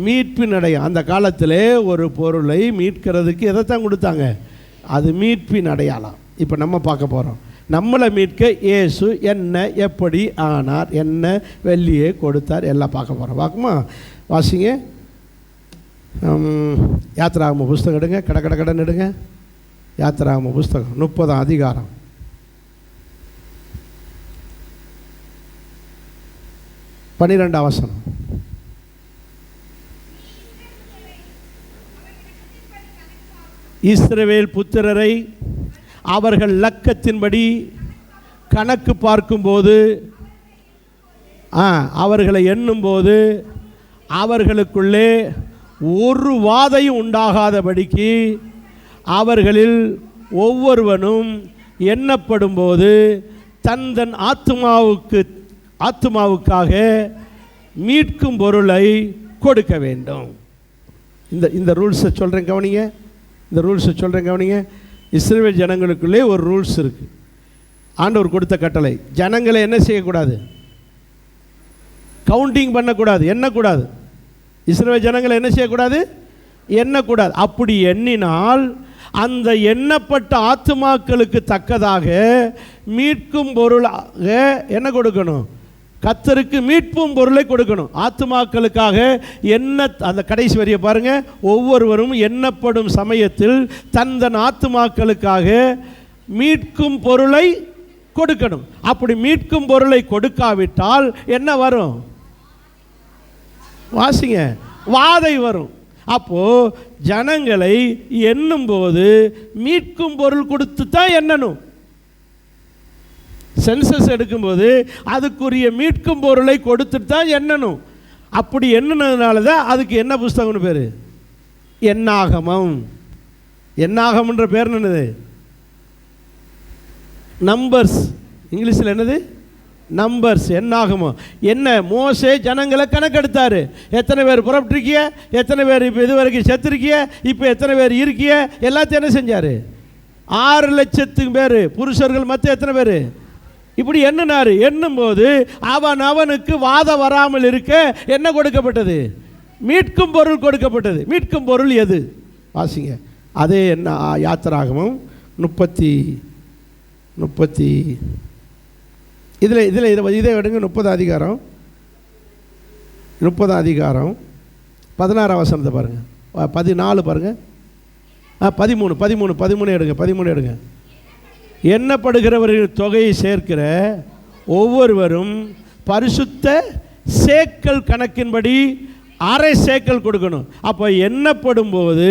மீட்பின் அடையாளம். அந்த காலத்திலே ஒரு பொருளை மீட்கிறதுக்கு எதைத்தான் கொடுத்தாங்க? அது மீட்பின் அடையாளம். இப்போ நம்ம பார்க்க போகிறோம். நம்மளை மீட்க இயேசு என்ன, எப்படி ஆனார், என்ன வெள்ளியை கொடுத்தார், எல்லாம் பார்க்க போகிறோம். பார்க்குமா? வாசிங்க. யாத்திராகம புஸ்தகம் எடுங்க, கடன் எடுங்க. யாத்திராகம புஸ்தகம் 30ஆம் அதிகாரம் 12ஆம் வசனம். இஸ்ரவேல் புத்திரரை அவர்கள் லக்கத்தின்படி கணக்கு பார்க்கும்போது, அவர்களை எண்ணும்போது அவர்களுக்குள்ளே ஒரு வாதையும் உண்டாகாதபடிக்கு அவர்களில் ஒவ்வொருவனும் எண்ணப்படும்போது தன் ஆத்துமாவுக்காக மீட்கும் பொருளை கொடுக்க வேண்டும். இந்த ரூல்ஸை சொல்கிறேன் கவனிங்க. இந்த ரூல்ஸை சொல்கிறேன் கவனிங்க. இஸ்ரவேல் ஜனங்களுக்குள்ளே ஒரு ரூல்ஸ் இருக்குது. ஆண்டவர் கொடுத்த கட்டளை. ஜனங்களை என்ன செய்யக்கூடாது? கவுண்டிங் பண்ணக்கூடாது, எண்ணக்கூடாது. இஸ்ரவேல் ஜனங்களை என்ன செய்யக்கூடாது? எண்ணக்கூடாது. அப்படி எண்ணினால் அந்த எண்ணப்பட்ட ஆத்துமாக்களுக்கு தக்கதாக மீட்கும் பொருளாக என்ன கொடுக்கணும்? கர்த்தருக்கு மீட்பும் பொருளை கொடுக்கணும். ஆத்துமாக்களுக்காக என்ன, அந்த கடைசி வரியை பாருங்க. ஒவ்வொருவரும் எண்ணப்படும் சமயத்தில் தன் ஆத்துமாக்களுக்காக மீட்கும் பொருளை கொடுக்கணும். அப்படி மீட்கும் பொருளை கொடுக்காவிட்டால் என்ன வரும்? வாசிங்க, வாதை வரும். அப்போ ஜனங்களை எண்ணும்போது மீட்கும் பொருள் கொடுத்து தான் எண்ணணும். சென்சஸ் எடுக்கும்போது அதுக்குரிய மீட்கும் பொருளை கொடுத்துட்டு தான் எண்ணணும். அப்படி எண்ணினதுனால தான் அதுக்கு என்ன புஸ்தகம்னு பேர்? எண்ணாகமம். எண்ணாகமன்ற பேர் என்னது? நம்பர்ஸ். இங்கிலீஷில் என்னது? நம்பர்ஸ். எண்ணாகமம். என்ன? மோசே ஜனங்களை கணக்கெடுத்தார். எத்தனை பேர் புறப்பட்டிருக்கிய, எத்தனை பேர் இப்போ இது வரைக்கும் செத்துருக்கிய, இப்போ எத்தனை பேர் இருக்கிய, எல்லாத்தையும் என்ன செஞ்சார்? 6,00,000 பேர் புருஷர்கள், மற்ற எத்தனை பேர்? இப்படி எண்ணினார். எண்ணும்போது அவனுக்கு வாதம் வராமல் இருக்க என்ன கொடுக்கப்பட்டது? மீட்கும் பொருள் கொடுக்கப்பட்டது. மீட்கும் பொருள் எது? வாசிங்க. அதே என்ன? யாத்திராகமம் 30 இதில் இதே விடுங்க. 30ஆம் அதிகாரம் 16ஆம் வசனத்தை பாருங்கள். 14 பாருங்கள். 13 எடுங்க. 13 எடுங்க. எண்ணப்படுகிறவர்கள் தொகையை சேர்க்கிற ஒவ்வொருவரும் பரிசுத்த சேக்கல் கணக்கின்படி அரை சேக்கல் கொடுக்கணும். அப்போ எண்ணப்படும் போது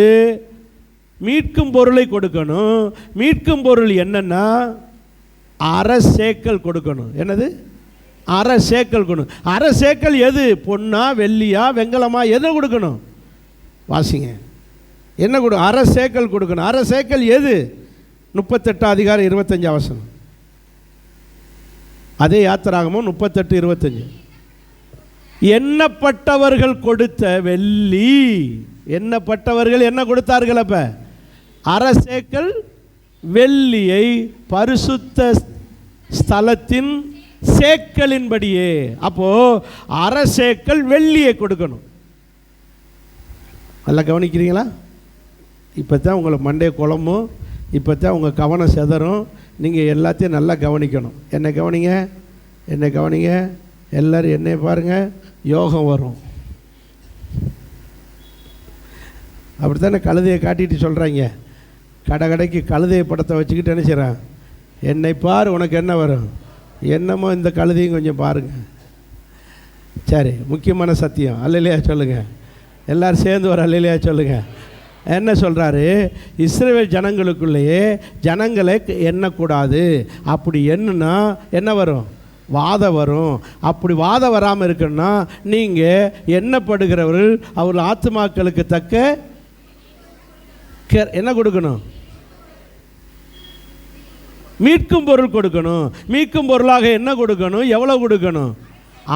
மீட்கும் பொருளை கொடுக்கணும். மீட்கும் பொருள் என்னன்னா அரை சேக்கல் கொடுக்கணும். என்னது? அரை சேக்கல் கொடுக்கணும். அரை சேக்கல் எது? பொன்னா, வெள்ளியா, வெங்கலமா, எதை கொடுக்கணும்? வாசிங்க. என்ன கொடு? அரை சேக்கல் கொடுக்கணும். அரை சேக்கல் எது? 38 அதிகாரம் 25 வசனம். அதே யாத்திராகமும் 38:25. எண்ணப்பட்டவர்கள் கொடுத்த வெள்ளி, எண்ணப்பட்டவர்கள் என்ன கொடுத்தார்கள்? அப்ப அரை சேக்கல் வெள்ளியை பரிசுத்த ஸ்தலத்தின் சேக்கலின்படியே. அப்போ அரை சேக்கல் வெள்ளியை கொடுக்கணும். நல்லா கவனிக்கிறீங்களா? இப்போ தான் உங்களுக்கு மண்டே குழம்பும், இப்போ தான் உங்கள் கவனம் செதறும். நீங்கள் எல்லாத்தையும் நல்லா கவனிக்கணும். என்ன கவனிங்க, என்ன கவனிங்க. எல்லோரும் என்னை பாருங்கள், யோகம் வரும். அப்படி தானே கழுதையை காட்டிட்டு சொல்கிறாங்க. கடைக்கு கழுதையை படத்தை வச்சுக்கிட்டு என்ன செய்கிறான்? என்னை பார், உனக்கு என்ன வரும்? என்னமோ இந்த கழுதையும் கொஞ்சம் பாருங்கள். சரி, முக்கியமான சத்தியம். அல்லையா சொல்லுங்கள். எல்லோரும் சேர்ந்து வர அல்லையா சொல்லுங்கள். என்ன சொல்கிறாரு? இஸ்ரவேல் ஜனங்களுக்குள்ளேயே ஜனங்களை எண்ணக்கூடாது. அப்படி எண்ணுனா என்ன வரும்? வாதம் வரும். அப்படி வாதம் வராமல் இருக்குன்னா நீங்கள் எண்ணப்படுகிறவர்கள் அவர்கள் ஆத்துமாக்களுக்கு தக்க என்ன கொடுக்கணும்? மீட்கும் பொருள் கொடுக்கணும். மீட்கும் பொருளாக என்ன கொடுக்கணும்? எவ்வளோ கொடுக்கணும்?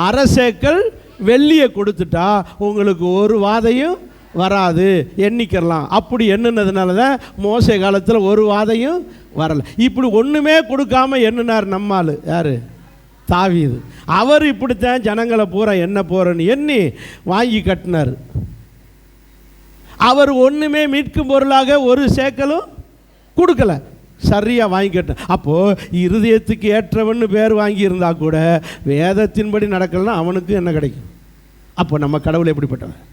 அரை சேக்கல் வெள்ளியை கொடுத்துட்டா உங்களுக்கு ஒரு வாதையும் வராது, எண்ணிக்கலாம். அப்படி எண்ணுனதுனால தான் மோசே காலத்தில் ஒரு வாதையும் வரலை. இப்படி ஒன்றுமே கொடுக்காம எண்ணினார் நம்மால். யார்? தாவீது. அவர் இப்படித்தான் ஜனங்களை பூரா என்ன போகிறன்னு எண்ணி வாங்கி கட்டினார். அவர் ஒன்றுமே மீட்கும் பொருளாக ஒரு சேக்கலும் கொடுக்கல, சரியாக வாங்கி கட்டின. அப்போது இருதயத்துக்கு ஏற்றவன்னு பேர் வாங்கியிருந்தா கூட வேதத்தின்படி நடக்கலன்னா அவனுக்கு என்ன கிடைக்கும்? அப்போ நம்ம கடவுள் எப்படிப்பட்டவர்?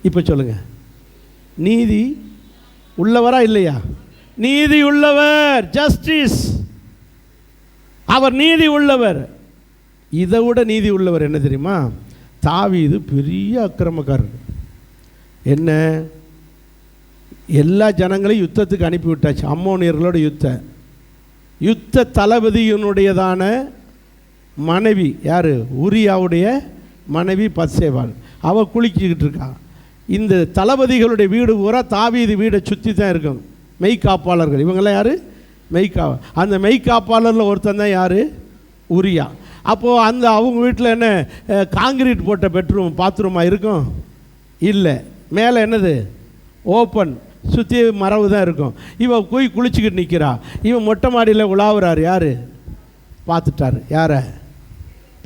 இப்போ சொல்லுங்கள், நீதி உள்ளவரா இல்லையா? நீதி உள்ளவர், ஜஸ்டிஸ். அவர் நீதி உள்ளவர். இதை விட நீதி உள்ளவர் என்ன தெரியுமா? தாவீது பெரிய அக்கிரமக்காரர். என்ன? எல்லா ஜனங்களையும் யுத்தத்துக்கு அனுப்பிவிட்டாச்சு. அம்மோனியர்களோட யுத்த தளபதியினுடையதான மனைவி யார்? உரியாவுடைய மனைவி பத்சேபாள். அவள் குளிக்கிக்கிட்டு இருக்கா. இந்த தளபதிகளுடைய வீடு பூரா தாவீது வீடை சுற்றி தான் இருக்கும். மெய்காப்பாளர்கள் இவங்கெல்லாம் யார்? அந்த மெய்காப்பாளரில் ஒருத்தன் தான் யார்? உரியா. அப்போது அந்த அவங்க வீட்டில் என்ன காங்கிரீட் போட்ட பெட்ரூம் பாத்ரூமாக இருக்கும்? இல்லை. மேலே என்னது? ஓப்பன், சுற்றி மரவு தான் இருக்கும். இவன் போய் குளிச்சுக்கிட்டு நிற்கிறா. இவன் மொட்டை மாடியில் உலாவுறார். யார்? பார்த்துட்டார். யாரை?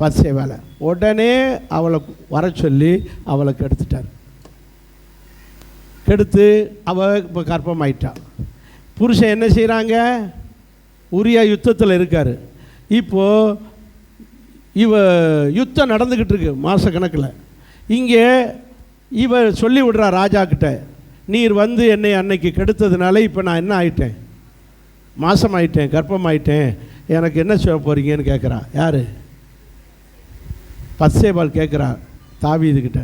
பத்சேபாளை. உடனே அவளை வர சொல்லி அவளை கெடுத்துட்டார். கெடுத்து அவள் இப்போ கர்ப்பமாயிட்டாள். புருஷன் என்ன செய்கிறாங்க? உரியா யுத்தத்தில் இருக்கார். இப்போது இவ யுத்தம் நடந்துக்கிட்டு இருக்கு மாதக்கணக்கில். இங்கே இவ சொல்லி விடுறா ராஜாக்கிட்ட, நீர் வந்து என்னை அன்னைக்கு கெடுத்ததுனால இப்போ நான் என்ன ஆயிட்டேன்? மாசமாயிட்டேன், கர்ப்பமாயிட்டேன். எனக்கு என்ன சொல்ல போகிறீங்கன்னு கேட்குறா. யார்? பத்சேபாள் கேட்குறா தாவீதுக்கிட்ட.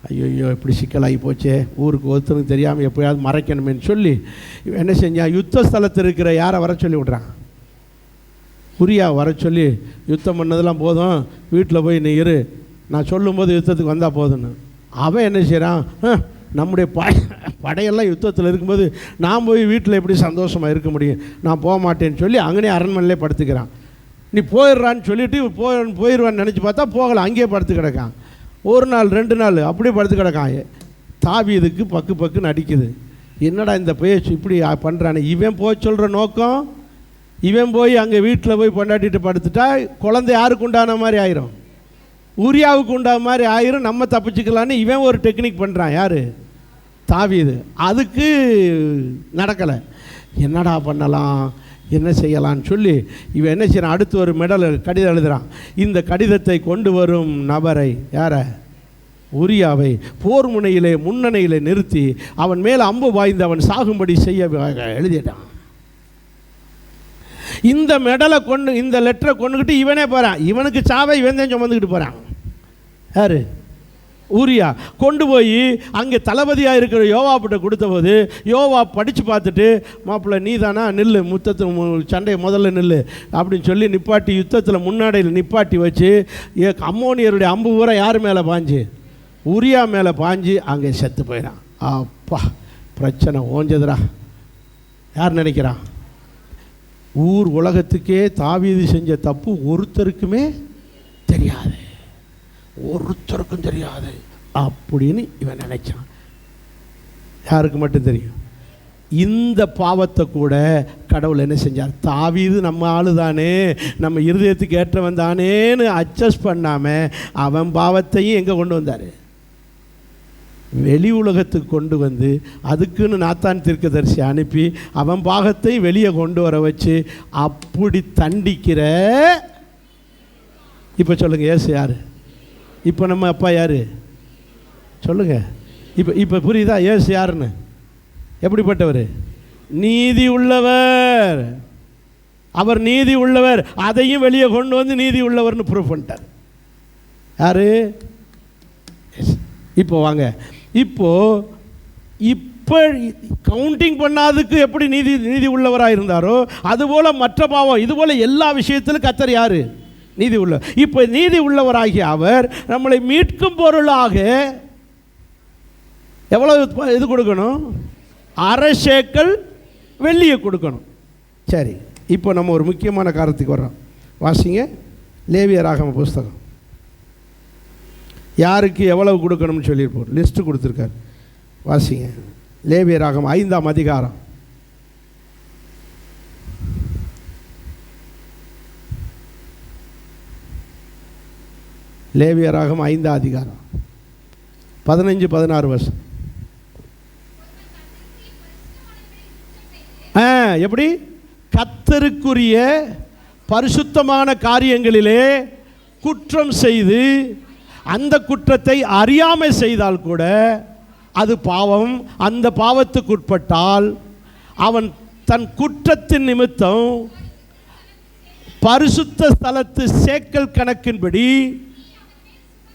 ஐயோ இப்படி சிக்கலாகி போச்சே, ஊருக்கு ஒருத்தருக்கு தெரியாமல் எப்போயாவது மறைக்கணுமேன்னு சொல்லி என்ன செஞ்சான்? யுத்த ஸ்தலத்தில் இருக்கிற யாரை வர சொல்லி விட்றான்? உரியா வர சொல்லி, யுத்தம் பண்ணதெல்லாம் போதும், வீட்டில் போய் நீ இரு, நான் சொல்லும்போது யுத்தத்துக்கு வந்தால் போதுன்னு. அவன் என்ன செய்கிறான்? நம்முடைய படையெல்லாம் யுத்தத்தில் இருக்கும்போது நான் போய் வீட்டில் எப்படி சந்தோஷமாக இருக்க முடியும்? நான் போக மாட்டேன்னு சொல்லி அங்கேயே அரண்மனையிலே படுத்துக்கிறான். நீ போயிடுறான்னு சொல்லிவிட்டு போயிடுவான்னு நினச்சி பார்த்தா போகலை, அங்கேயே படுத்து கிடக்கான். ஒரு நாள் 2 நாள் அப்படியே படுத்து கிடக்கான். தாவீதுக்கு பக்கு நடிக்குது. என்னடா இந்த பேச்சு இப்படி பண்ணுறானே, இவன் போய் சொல்கிற நோக்கம், இவன் போய் அங்கே வீட்டில் போய் பொண்டாட்டிட்டு படுத்துட்டா குழந்தை யாருக்கு உண்டான மாதிரி ஆயிரும்? உரியாவுக்கு உண்டான மாதிரி ஆயிரும். நம்ம தப்பிச்சுக்கலான்னு இவன் ஒரு டெக்னிக் பண்ணுறான். யார்? தாவீது. அதுக்கு நடக்கலை. என்னடா பண்ணலாம், என்ன செய்யலான்னு சொல்லி இவன் என்ன செய்யறான்? அடுத்து ஒரு கடிதம் எழுதுகிறான். இந்த கடிதத்தை கொண்டு வரும் நபரை, யாரை? உரியாவை போர் முனையிலே முன்னணியிலே நிறுத்தி அவன் மேலே அம்பு வாய்ந்து அவன் சாகும்படி செய்ய எழுதிட்டான். இந்த மெடலை கொண்டு, இந்த லெட்டரை கொண்டுக்கிட்டு இவனே போகிறான். இவனுக்கு சாவை இவன் தான் சுமந்துக்கிட்டு போகிறான். யார்? ஊரியா. கொண்டு போய் அங்கே தளபதியாக இருக்கிற யோவாப்பிட்ட கொடுத்த போது யோவா படித்து பார்த்துட்டு, மாப்பிள்ளை நீ தானா, நில்லு, சண்டையை முதல்ல நில்லு அப்படின்னு சொல்லி நிப்பாட்டி யுத்தத்தில் முன்னாடியில் நிப்பாட்டி வச்சு அம்மோனியருடைய அம்பு பூரா யார் மேலே பாஞ்சு? ஊரியா மேலே பாஞ்சு அங்கே செத்து போயிடான். அப்பா, பிரச்சனை ஓஞ்சதுரா. யார் நினைக்கிறான்? ஊர் உலகத்துக்கே தாவீது செஞ்ச தப்பு ஒருத்தருக்குமே தெரியாது, ஒருத்தருக்கும் தெரியாது அப்படின்னு இவன் நினைச்சான். யாருக்கு மட்டும் தெரியும்? இந்த பாவத்தை கூட கடவுள் என்ன செஞ்சார்? தாவீது நம்ம ஆளு தானே, நம்ம இருதயத்துக்கு ஏற்றவன் தானேன்னு அட்ஜஸ்ட் பண்ணாமல் அவன் பாவத்தையும் எங்கே கொண்டு வந்தார்? வெளி உலகத்துக்கு கொண்டு வந்து அதுக்குன்னு நாத்தான் தீர்க்கதரிசி அனுப்பி அவன் பாகத்தை வெளியே கொண்டு வர வச்சு அப்படி தண்டிக்கிற. இப்போ சொல்லுங்கள், ஏசு யார்? இப்போ நம்ம அப்பா யார்? சொல்லுங்கள். இப்போ புரியுதா ஏசு யாருன்னு? எப்படிப்பட்டவர்? நீதி உள்ளவர். அவர் நீதி உள்ளவர். அதையும் வெளியே கொண்டு வந்து நீதி உள்ளவர்னு ப்ரூவ் பண்ணிட்டார். யார்? இப்போ வாங்க, இப்போ கவுண்டிங் பண்ணாதுக்கு எப்படி நீதி உள்ளவராக இருந்தாரோ அதுபோல் மற்ற பாவம், இதுபோல் எல்லா விஷயத்திலும் கர்த்தர் யார்? நீதி உள்ள. இப்போ நீதி உள்ளவராகிய அவர் நம்மளை மீட்கும் பொருளாக எவ்வளவு இது கொடுக்கணும்? அரை சேக்கல் வெள்ளியை கொடுக்கணும். சரி, இப்போ நம்ம ஒரு முக்கியமான காரியத்துக்கு வர்றோம். வாசிங்க லேவியராகம புஸ்தகம். யாருக்கு எவ்வளவு கொடுக்கணும்னு சொல்லியிருப்போம், லிஸ்ட்டு கொடுத்துருக்காரு. வாசிங்க லேவியராகமம் 5ஆம் அதிகாரம். லேவியராகமம் 5ஆம் அதிகாரம் 15-16 வருஷம். எப்படி? கர்த்தருக்குரிய பரிசுத்தமான காரியங்களிலே குற்றம் செய்து அந்த குற்றத்தை அறியாமல் செய்தால் கூட அது பாவம். அந்த பாவத்துக்கு உட்பட்டால் அவன் தன் குற்றத்தின் நிமித்தம் பரிசுத்த ஸ்தலத்து சேக்கல் கணக்கின்படி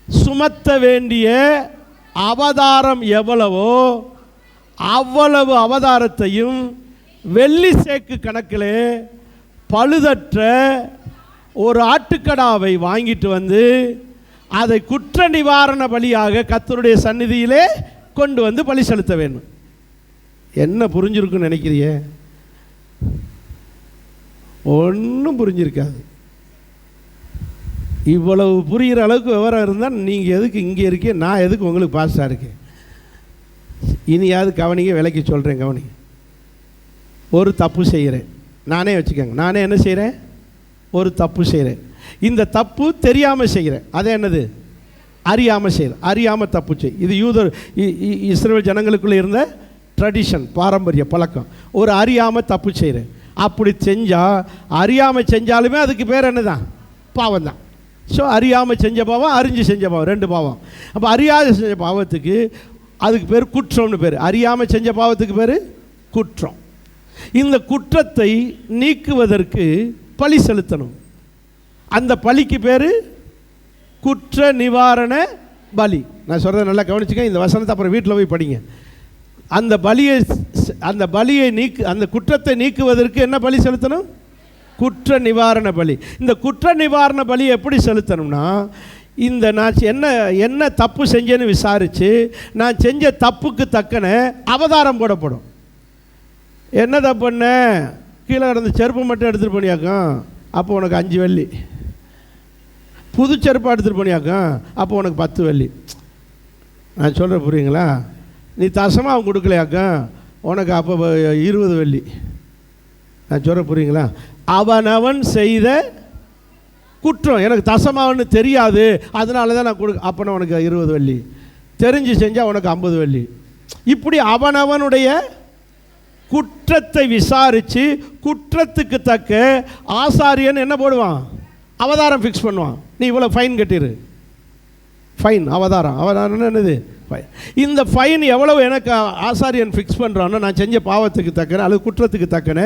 சுமத்த வேண்டிய அவதாரம் எவ்வளவோ அவ்வளவு அவதாரத்தையும் வெள்ளி சேக்கு கணக்கிலே பழுதற்ற ஒரு ஆட்டுக்கடாவை வாங்கிட்டு வந்து அதை குற்ற நிவாரண பலியாக கர்த்தருடைய சந்நிதியிலே கொண்டு வந்து பலி செலுத்த வேண்டும். என்ன புரிஞ்சிருக்குன்னு நினைக்கிறிய? ஒன்றும் புரிஞ்சிருக்காது. இவ்வளவு புரிகிற அளவுக்கு விவரம் இருந்தால் நீங்கள் எதுக்கு இங்கே இருக்கீங்க, நான் எதுக்கு உங்களுக்கு பாஸ்டாக இருக்கேன்? இனியாவது கவனிங்க, விலைக்கு சொல்கிறேன் கவனிங்க. ஒரு தப்பு செய்கிறேன் நானே, வச்சுக்கோங்க. நானே என்ன செய்கிறேன்? ஒரு தப்பு செய்கிறேன். இந்த தப்பு தெரியாமல் செய்கிறேன். அது என்னது? அறியாமல் செய்கிறேன். அறியாமல் தப்பு செய். இது இஸ்ரவேல் ஜனங்களுக்குள்ளே இருந்த ட்ரெடிஷன், பாரம்பரிய பழக்கம். ஒரு அறியாமல் தப்பு செய்கிறேன். அப்படி செஞ்சால், அறியாமல் செஞ்சாலுமே அதுக்கு பேர் என்ன தான்? பாவம் தான். ஸோ அறியாமல் செஞ்ச பாவம், அறிஞ்சு செஞ்ச பாவம், ரெண்டு பாவம். அப்போ அறியாத செஞ்ச பாவத்துக்கு அதுக்கு பேர் குற்றம்னு பேர். அறியாமல் செஞ்ச பாவத்துக்கு பேர் குற்றம். இந்த குற்றத்தை நீக்குவதற்கு பலி செலுத்தணும். அந்த பலிக்கு பேர் குற்ற நிவாரண பலி. நான் சொல்கிறத நல்லா கவனிச்சுக்க. இந்த வசனத்தை அப்புறம் வீட்டில் போய் படிங்க. அந்த பலியை அந்த குற்றத்தை நீக்குவதற்கு என்ன பலி செலுத்தணும்? குற்ற நிவாரண பலி. இந்த குற்ற நிவாரண பலி எப்படி செலுத்தணும்னா, இந்த நான் என்ன தப்பு செஞ்சேன்னு விசாரித்து நான் செஞ்ச தப்புக்கு தக்கன அவதாரம் போடப்படும். என்ன தப்புன்ன? கீழே கிடந்த செருப்பு மட்டும் எடுத்துகிட்டு போனியாக்கும், அப்போ உனக்கு 5 வெள்ளி. புது செருப்பாக எடுத்துகிட்டு போனியாக்கும், அப்போ உனக்கு 10 வெள்ளி. நான் சொல்கிறேன் புரியுங்களா? நீ தசமாக அவன் கொடுக்கலையாக்கும், உனக்கு அப்போ 20 வெள்ளி. நான் சொல்கிறேன் புரியுங்களா? அவனவன் செய்த குற்றம். எனக்கு தசமாவன்னு தெரியாது, அதனால தான் நான் அப்போனா உனக்கு 20 வெள்ளி. தெரிஞ்சு செஞ்சால் உனக்கு 50 வெள்ளி. இப்படி அவனவனுடைய குற்றத்தை விசாரித்து குற்றத்துக்கு தக்க ஆசாரியன் என்ன போடுவான்? அவதாரம் ஃபிக்ஸ் பண்ணுவான். நீ இவ்வளோ ஃபைன் கட்டிடு. ஃபைன், அவதாரம். அவதாரம்னு என்னது? ஃபைன். இந்த ஃபைன் எவ்வளவு எனக்கு ஆசாரியன் ஃபிக்ஸ் பண்ணுறானோ, நான் செஞ்ச பாவத்துக்கு தக்கன அல்லது குற்றத்துக்கு தக்கன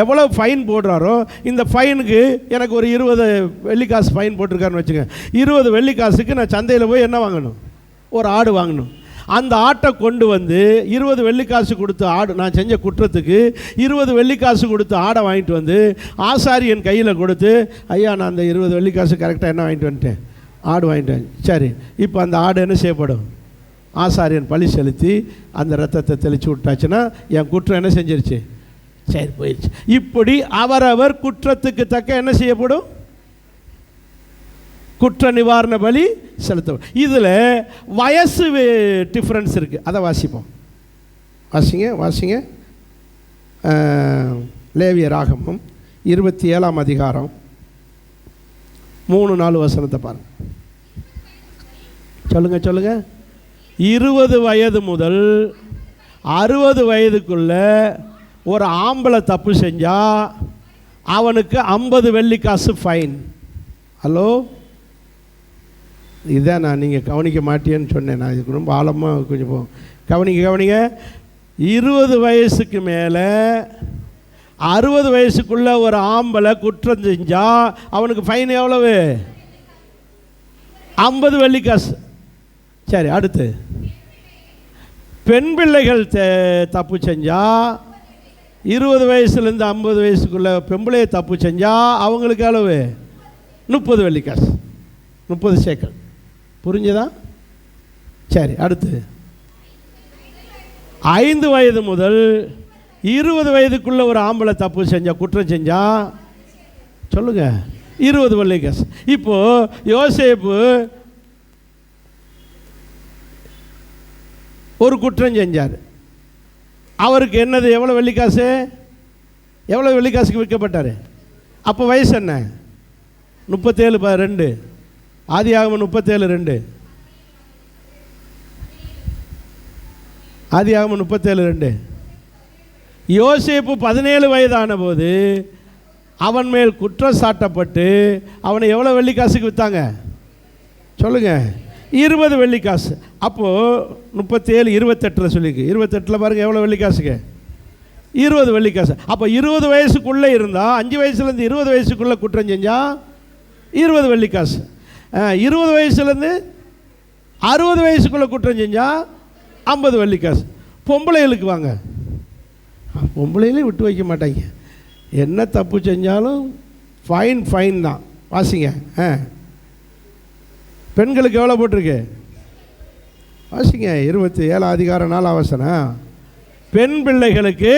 எவ்வளோ ஃபைன் போடுறாரோ, இந்த ஃபைனுக்கு எனக்கு ஒரு 20 வெள்ளிக்காசு ஃபைன் போட்டிருக்காருன்னு வச்சுக்கோங்க. 20 வெள்ளிக்காசுக்கு நான் சந்தையில் போய் என்ன வாங்கணும்? ஒரு ஆடு வாங்கணும். அந்த ஆட்டை கொண்டு வந்து 20 வெள்ளிக்காசு கொடுத்து ஆடு, நான் செஞ்ச குற்றத்துக்கு 20 வெள்ளிக்காசு கொடுத்து ஆடை வாங்கிட்டு வந்து ஆசாரியன் கையில் கொடுத்து, ஐயா நான் அந்த 20 வெள்ளிக்காசு கரெக்டாக என்ன வாங்கிட்டு வந்துட்டேன்? ஆடு வாங்கிட்டேன். சரி, இப்போ அந்த ஆடு என்ன செய்யப்படும்? ஆசாரியன் பழி செலுத்தி அந்த ரத்தத்தை தெளித்து விட்டாச்சுன்னா என் குற்றம் என்ன செஞ்சிருச்சு? சரி, போயிடுச்சு. இப்படி அவரவர் குற்றத்துக்கு தக்க என்ன செய்யப்படும்? குற்ற நிவாரண பலி செலுத்தும். இதில் வயசு டிஃப்ரென்ஸ் இருக்குது. அதை வாசிப்போம். வாசிங்க. லேவியர் ஆகமம் 27ஆம் அதிகாரம் 3-4 வசனத்தை பாருங்க. சொல்லுங்க. 20 வயது முதல் 60 வயதுக்குள்ள ஒரு ஆம்பளை தப்பு செஞ்சா அவனுக்கு 50 வெள்ளிக்காசு ஃபைன். ஹலோ, இதுதான் நான் நீங்கள் கவனிக்க மாட்டேன்னு சொன்னேன். நான் இதுக்கு ரொம்ப ஆழமாக கொஞ்சம் கவனிங்க. 20 வயசுக்கு மேலே 60 வயசுக்குள்ள ஒரு ஆம்பளை குற்றம் செஞ்சா அவனுக்கு ஃபைன் எவ்வளவு? 50 வெள்ளிக்காசு. சரி, அடுத்து பெண் பிள்ளைகள் தப்பு செஞ்சா 20 வயசுலேருந்து 50 வயசுக்குள்ள பெண்பிள்ளையை தப்பு செஞ்சா அவங்களுக்கு எவ்வளவு? 30 வெள்ளிக்காசு, 30 சேக்கல். புரிஞ்சுதா? சரி, அடுத்து 5 வயது முதல் 20 வயதுக்குள்ள ஒரு ஆம்பளை தப்பு செஞ்சா, குற்றம் செஞ்சா, சொல்லுங்க, 20 வெள்ளிக்காசு. இப்போ யோசேப்பு ஒரு குற்றம் செஞ்சார். அவருக்கு என்னது? எவ்வளோ வெள்ளிக்காசு? எவ்வளோ வெள்ளிக்காசுக்கு விற்கப்பட்டார்? அப்போ வயசு என்ன? 37:2. ஆதியாகமம் 37:2. ஆதியாகமம் 37:2. யோசேப்பு 17 வயதான போது அவன் மேல் குற்றம் சாட்டப்பட்டு அவனை எவ்வளோ வெள்ளிக்காசுக்கு விற்றாங்க? சொல்லுங்க, 20 வெள்ளிக்காசு. அப்போது 37 28 சொல்லியிருக்கு. 28 பாருங்கள் எவ்வளோ வெள்ளிக்காசுக்கு? 20 வெள்ளிக்காசு. அப்போ 20 வயசுக்குள்ளே இருந்தால், 5 வயசுலேருந்து 20 வயசுக்குள்ளே குற்றம் செஞ்சால் 20 வெள்ளிக்காசு. 20 வயசுலேருந்து 60 வயசுக்குள்ளே குற்றம் செஞ்சால் 50 வெள்ளிக்காசு. பொம்பளைகளுக்கு வாங்க, பொம்பளையிலே விட்டு வைக்க மாட்டாங்க. என்ன தப்பு செஞ்சாலும் ஃபைன் தான். வாசிங்க. பெண்களுக்கு எவ்வளோ போட்டிருக்கு? வாசிங்க. 27 அதிகாரம் 4 வசனம். பெண் பிள்ளைகளுக்கு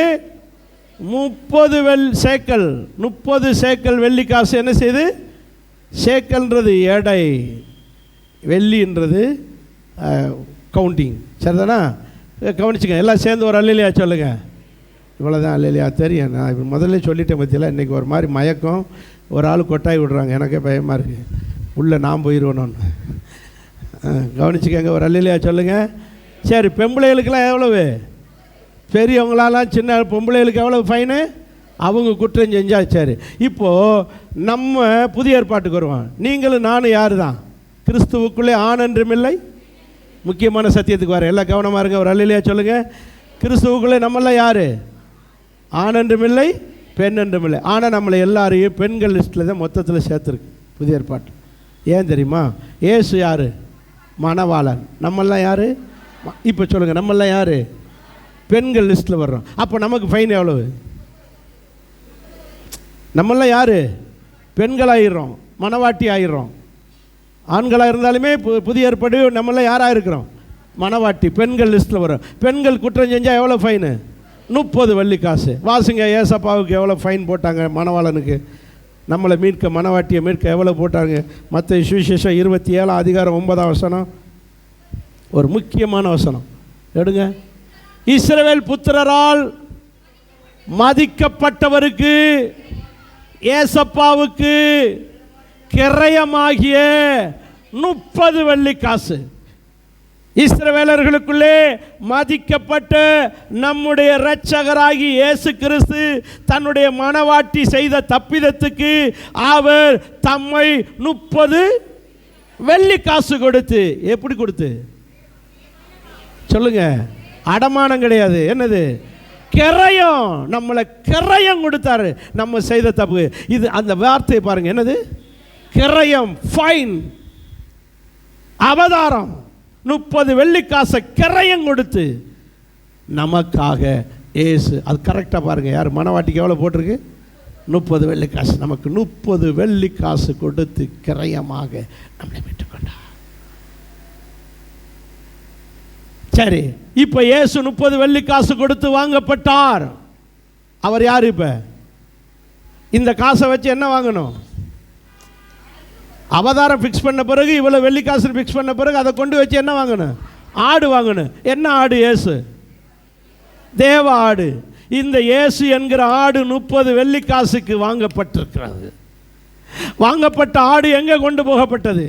30 சேக்கல், 30 சேக்கல் வெள்ளிக்காசு. என்ன செய்யுது? சேக்கல்ன்றது எடை, வெள்ளின்றது கவுண்டிங். சரிதானா? கவனிச்சுங்க. எல்லாம் சேர்ந்து ஒரு அல்லையா சொல்லுங்க. இவ்வளோதான் அல்லையா தெரியும். நான் இப்போ முதல்ல சொல்லிட்டேன் பற்றியெல்லாம். இன்றைக்கி ஒரு மாதிரி மயக்கம், ஒரு ஆள் கொட்டாய் விடுறாங்க. எனக்கே பயமாக இருக்குது, உள்ளே நான் போயிடுவேணுன்னு. கவனிச்சுக்கங்க. ஒரு அல்லையா சொல்லுங்கள். சரி, பொம்பளைகளுக்கெல்லாம் எவ்வளவு? பெரியவங்களாலாம் சின்ன பொம்பளைகளுக்கு எவ்வளவு ஃபைனு? அவங்க குற்றம் செஞ்சா. சரி, இப்போது நம்ம புதிய ஏற்பாட்டுக்கு வருவோம். நீங்களும் நானும் யார் தான்? கிறிஸ்துவுக்குள்ளே ஆண் என்றும் இல்லை. முக்கியமான சத்தியத்துக்கு வர எல்லாம் கவனமாக இருங்க. ஒரு அல்லையா சொல்லுங்கள். கிறிஸ்துவுக்குள்ளே நம்மளாம் யார்? ஆண் என்றும் இல்லை, பெண் என்றும் இல்லை. ஆனால் நம்மளை எல்லாரையும் பெண்கள் லிஸ்ட்டில் தான் மொத்தத்தில் சேர்த்துருக்கு புதிய ஏற்பாட்டு. ஏன் தெரியுமா? ஏசு யார்? மணவாளன். நம்மெல்லாம் யார்? இப்போ சொல்லுங்கள், நம்மெல்லாம் யார்? பெண்கள் லிஸ்ட்டில் வர்றோம். அப்போ நமக்கு ஃபைன் எவ்வளவு? நம்மெல்லாம் யார்? பெண்களாகிடுறோம், மணவாட்டி ஆகிடுறோம். ஆண்களாக இருந்தாலுமே புதிய ஏற்பாடு நம்மளாம் யாராக இருக்கிறோம்? மணவாட்டி. பெண்கள் லிஸ்ட்டில் வரும். பெண்கள் குற்றம் செஞ்சால் எவ்வளோ ஃபைனு? 30 வெள்ளிக்காசு. வாசுங்க. ஏசப்பாவுக்கு எவ்வளோ ஃபைன் போட்டாங்க? மணவாளனுக்கு நம்மளை மீட்க, மணவாட்டியை மீட்க எவ்வளோ போட்டாங்க? மத்தேயு சுவிசேஷம் 27 அதிகாரம் 9 வசனம். ஒரு முக்கியமான வசனம் எடுங்க. இஸ்ரவேல் புத்திரரால் மதிக்கப்பட்டவருக்கு ஏசப்பாவுக்கு கிரயமாகிய 30 வெள்ளிக்காசு. இஸ்ரவேலர்களுக்குள்ளே மதிக்கப்பட்ட நம்முடைய இரட்சகராகி இயேசு கிறிஸ்து தன்னுடைய மணவாட்டி செய்த தப்பிதத்துக்கு அவர் தம்மை 30 வெள்ளிக்காசு கொடுத்து. எப்படி கொடுத்து? சொல்லுங்க, அடமானம் கிடையாது. என்னது? கிரயம். நம்மளை கிரயம் கொடுத்தாரு நம்ம செய்த தப்பு. இது அந்த வார்த்தையை பாருங்க, என்னது? கிரயம், ஃபைன், அவதாரம். 30 வெள்ளிக்காசை கிரயம் கொடுத்து நமக்காக ஏசு. அது கரெக்டாக பாருங்க, யார் மனவாட்டிக்கு எவ்வளோ போட்டிருக்கு? 30 வெள்ளிக்காசு. நமக்கு 30 வெள்ளிக்காசு கொடுத்து கிரயமாக நம்மளை மீட்டுக்கொண்டார். சரி, இப்போ இயேசு 30 வெள்ளிக்காசு கொடுத்து வாங்கப்பட்டார். அவர் யார்? இப்போ இந்த காசை வச்சு என்ன வாங்கணும்? அவதாரம் ஃபிக்ஸ் பண்ண பிறகு, இவ்வளோ வெள்ளிக்காசு ஃபிக்ஸ் பண்ண பிறகு அதை கொண்டு வச்சு என்ன வாங்கணும்? ஆடு வாங்கணும். என்ன ஆடு? இயேசு, தேவ ஆடு. இந்த இயேசு என்கிற ஆடு 30 வெள்ளிக்காசுக்கு வாங்கப்பட்டிருக்கிறது. வாங்கப்பட்ட ஆடு எங்கே கொண்டு போகப்பட்டது?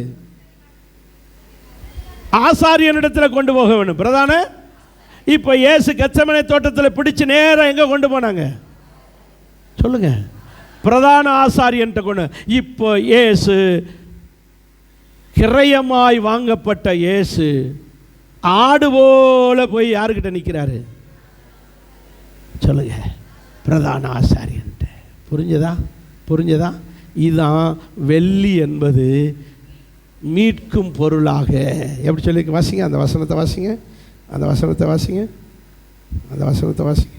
ஆசாரியனிடத்தில் கொண்டு போக வேணும், பிரதான. இப்போ இயேசு கெத்செமனே தோட்டத்தில் பிடிச்சு நேரம் எங்கே கொண்டு போனாங்க? சொல்லுங்க, பிரதான ஆசாரியன்ட்ட கொண்டு. இப்போ இயேசு கிரயமாய் வாங்கப்பட்ட இயேசு ஆடு போல போய் யாருக்கிட்ட நிற்கிறாரு? சொல்லுங்க, பிரதான ஆசாரியன்ட்ட. புரிஞ்சதா? புரிஞ்சதா? இதுதான் வெள்ளி என்பது மீட்கும் பொருளாக. எப்படி சொல்லி வாசிங்க, அந்த வசனத்தை வாசிங்க, அந்த வசனத்தை வாசிங்க, அந்த வசனத்தை வாசிங்க.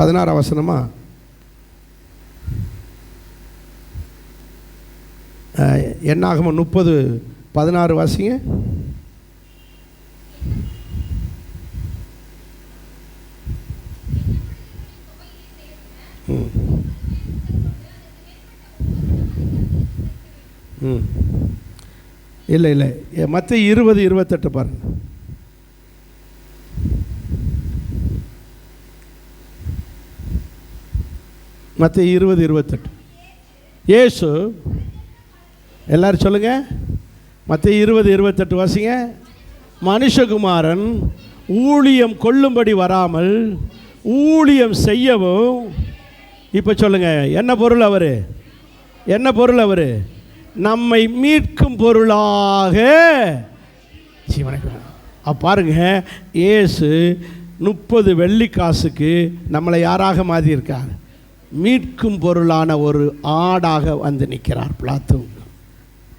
பதினாறாம் வசனமா? என்னாகமம் 30:16 வாசிங்க. இல்லை இல்லை, மத்தேயு 20:28 பாருங்க. மத்தேயு 20:28. இயேசு, எல்லாரும் சொல்லுங்க, மத்தேயு 20:28 வாசிங்க. மனுஷகுமாரன் ஊழியம் கொள்ளும்படி வராமல் ஊழியம் செய்யவும். இப்போ சொல்லுங்க, என்ன பொருள் அவர்? என்ன பொருள் அவர்? நம்மை மீட்கும் பொருளாக ஜீவனை. பாருங்க, இயேசு 30 வெள்ளிக்காசுக்கு நம்மளை யாராக மாற்றியிருக்கார்? மீட்கும் பொருளான ஒரு ஆடாக வந்து நிற்கிறார். பிலாத்து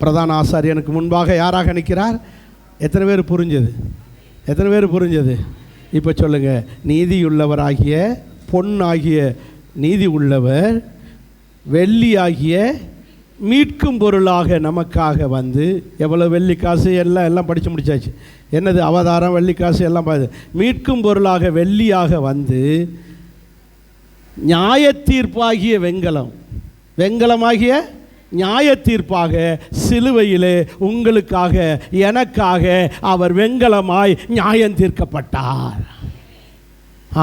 பிரதான ஆசாரியனுக்கு முன்பாக யாராக நிற்கிறார்? எத்தனை பேர் புரிஞ்சது? எத்தனை பேர் புரிஞ்சது? இப்போ சொல்லுங்கள், நீதியுள்ளவராகிய பொன்னாகிய நீதி உள்ளவர் வெள்ளியாகிய மீட்கும் பொருளாக நமக்காக வந்து, எவ்வளோ வெள்ளிக்காசு எல்லாம் படித்து முடிச்சாச்சு. என்னது? அவதாரம், வெள்ளிக்காசு எல்லாம் மீட்கும் பொருளாக வெள்ளியாக வந்து நியாய தீர்ப்பாகிய வெண்கலம், வெண்கலமாகிய நியாய தீர்ப்பாக சிலுவையிலே உங்களுக்காக எனக்காக அவர் வெண்கலமாய் நியாயம் தீர்க்கப்பட்டார்.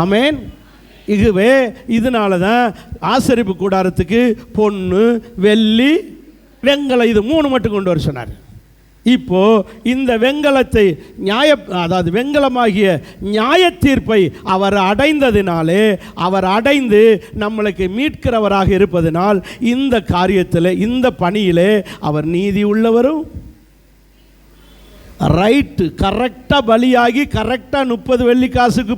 ஆமேன். இதுவே இதனால தான் ஆசரிப்பு கூடாரத்துக்கு பொன்னு, வெள்ளி, வெண்கலம், இது 3 மட்டும் கொண்டு வர சொன்னார். இப்போ இந்த வெண்கலத்தை அதாவது வெண்கலமாகிய நியாய தீர்ப்பை அவர் அடைந்ததினாலே, அவர் அடைந்து நம்மளுக்கு மீட்கிறவராக இருப்பதனால் இந்த காரியத்தில், இந்த பணியிலே அவர் நீதி உள்ளவரும், ரைட்டு, கரெக்டாக பலியாகி, கரெக்டாக 30 வெள்ளிக்காசுக்கு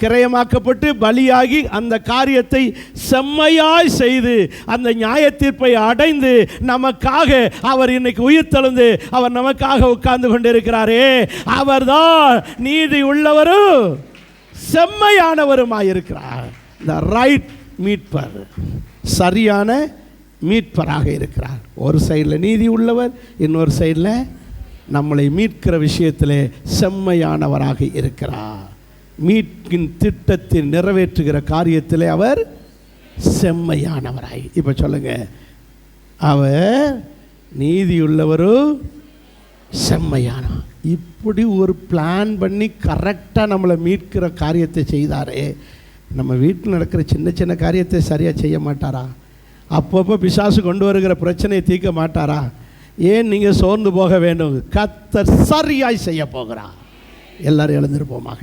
கிரயமாக்கப்பட்டு பலியாகி அந்த காரியத்தை செம்மையாய் செய்து அந்த நியாய தீர்ப்பை அடைந்து நமக்காக அவர் இன்னைக்கு உயிர் தெழுந்து அவர் நமக்காக உட்கார்ந்து கொண்டிருக்கிறாரே, அவர்தான் நீதி உள்ளவரும் செம்மையானவருமாயிருக்கிறார். இந்த ரைட் மீட்பர், சரியான மீட்பராக இருக்கிறார். ஒரு சைடில் நீதி உள்ளவர், இன்னொரு சைடில் நம்மளை மீட்கிற விஷயத்தில் செம்மையானவராக இருக்கிறார். மீட்கின் திட்டத்தை நிறைவேற்றுகிற காரியத்தில் அவர் செம்மையானவராய். இப்போ சொல்லுங்க, அவர் நீதியுள்ளவரும் செம்மையான. இப்படி ஒரு பிளான் பண்ணி கரெக்டாக நம்மளை மீட்கிற காரியத்தை செய்தாரே, நம்ம வீட்டில் நடக்கிற சின்ன சின்ன காரியத்தை சரியாக செய்ய மாட்டாரா? அப்பப்போ பிசாசு கொண்டு வருகிற பிரச்சனையை தீர்க்க மாட்டாரா? ஏன் நீங்கள் சோர்ந்து போக வேண்டும்? கர்த்தர் சரியாய் செய்ய போகிறார். எல்லாரும் எழுந்திருப்போமாக.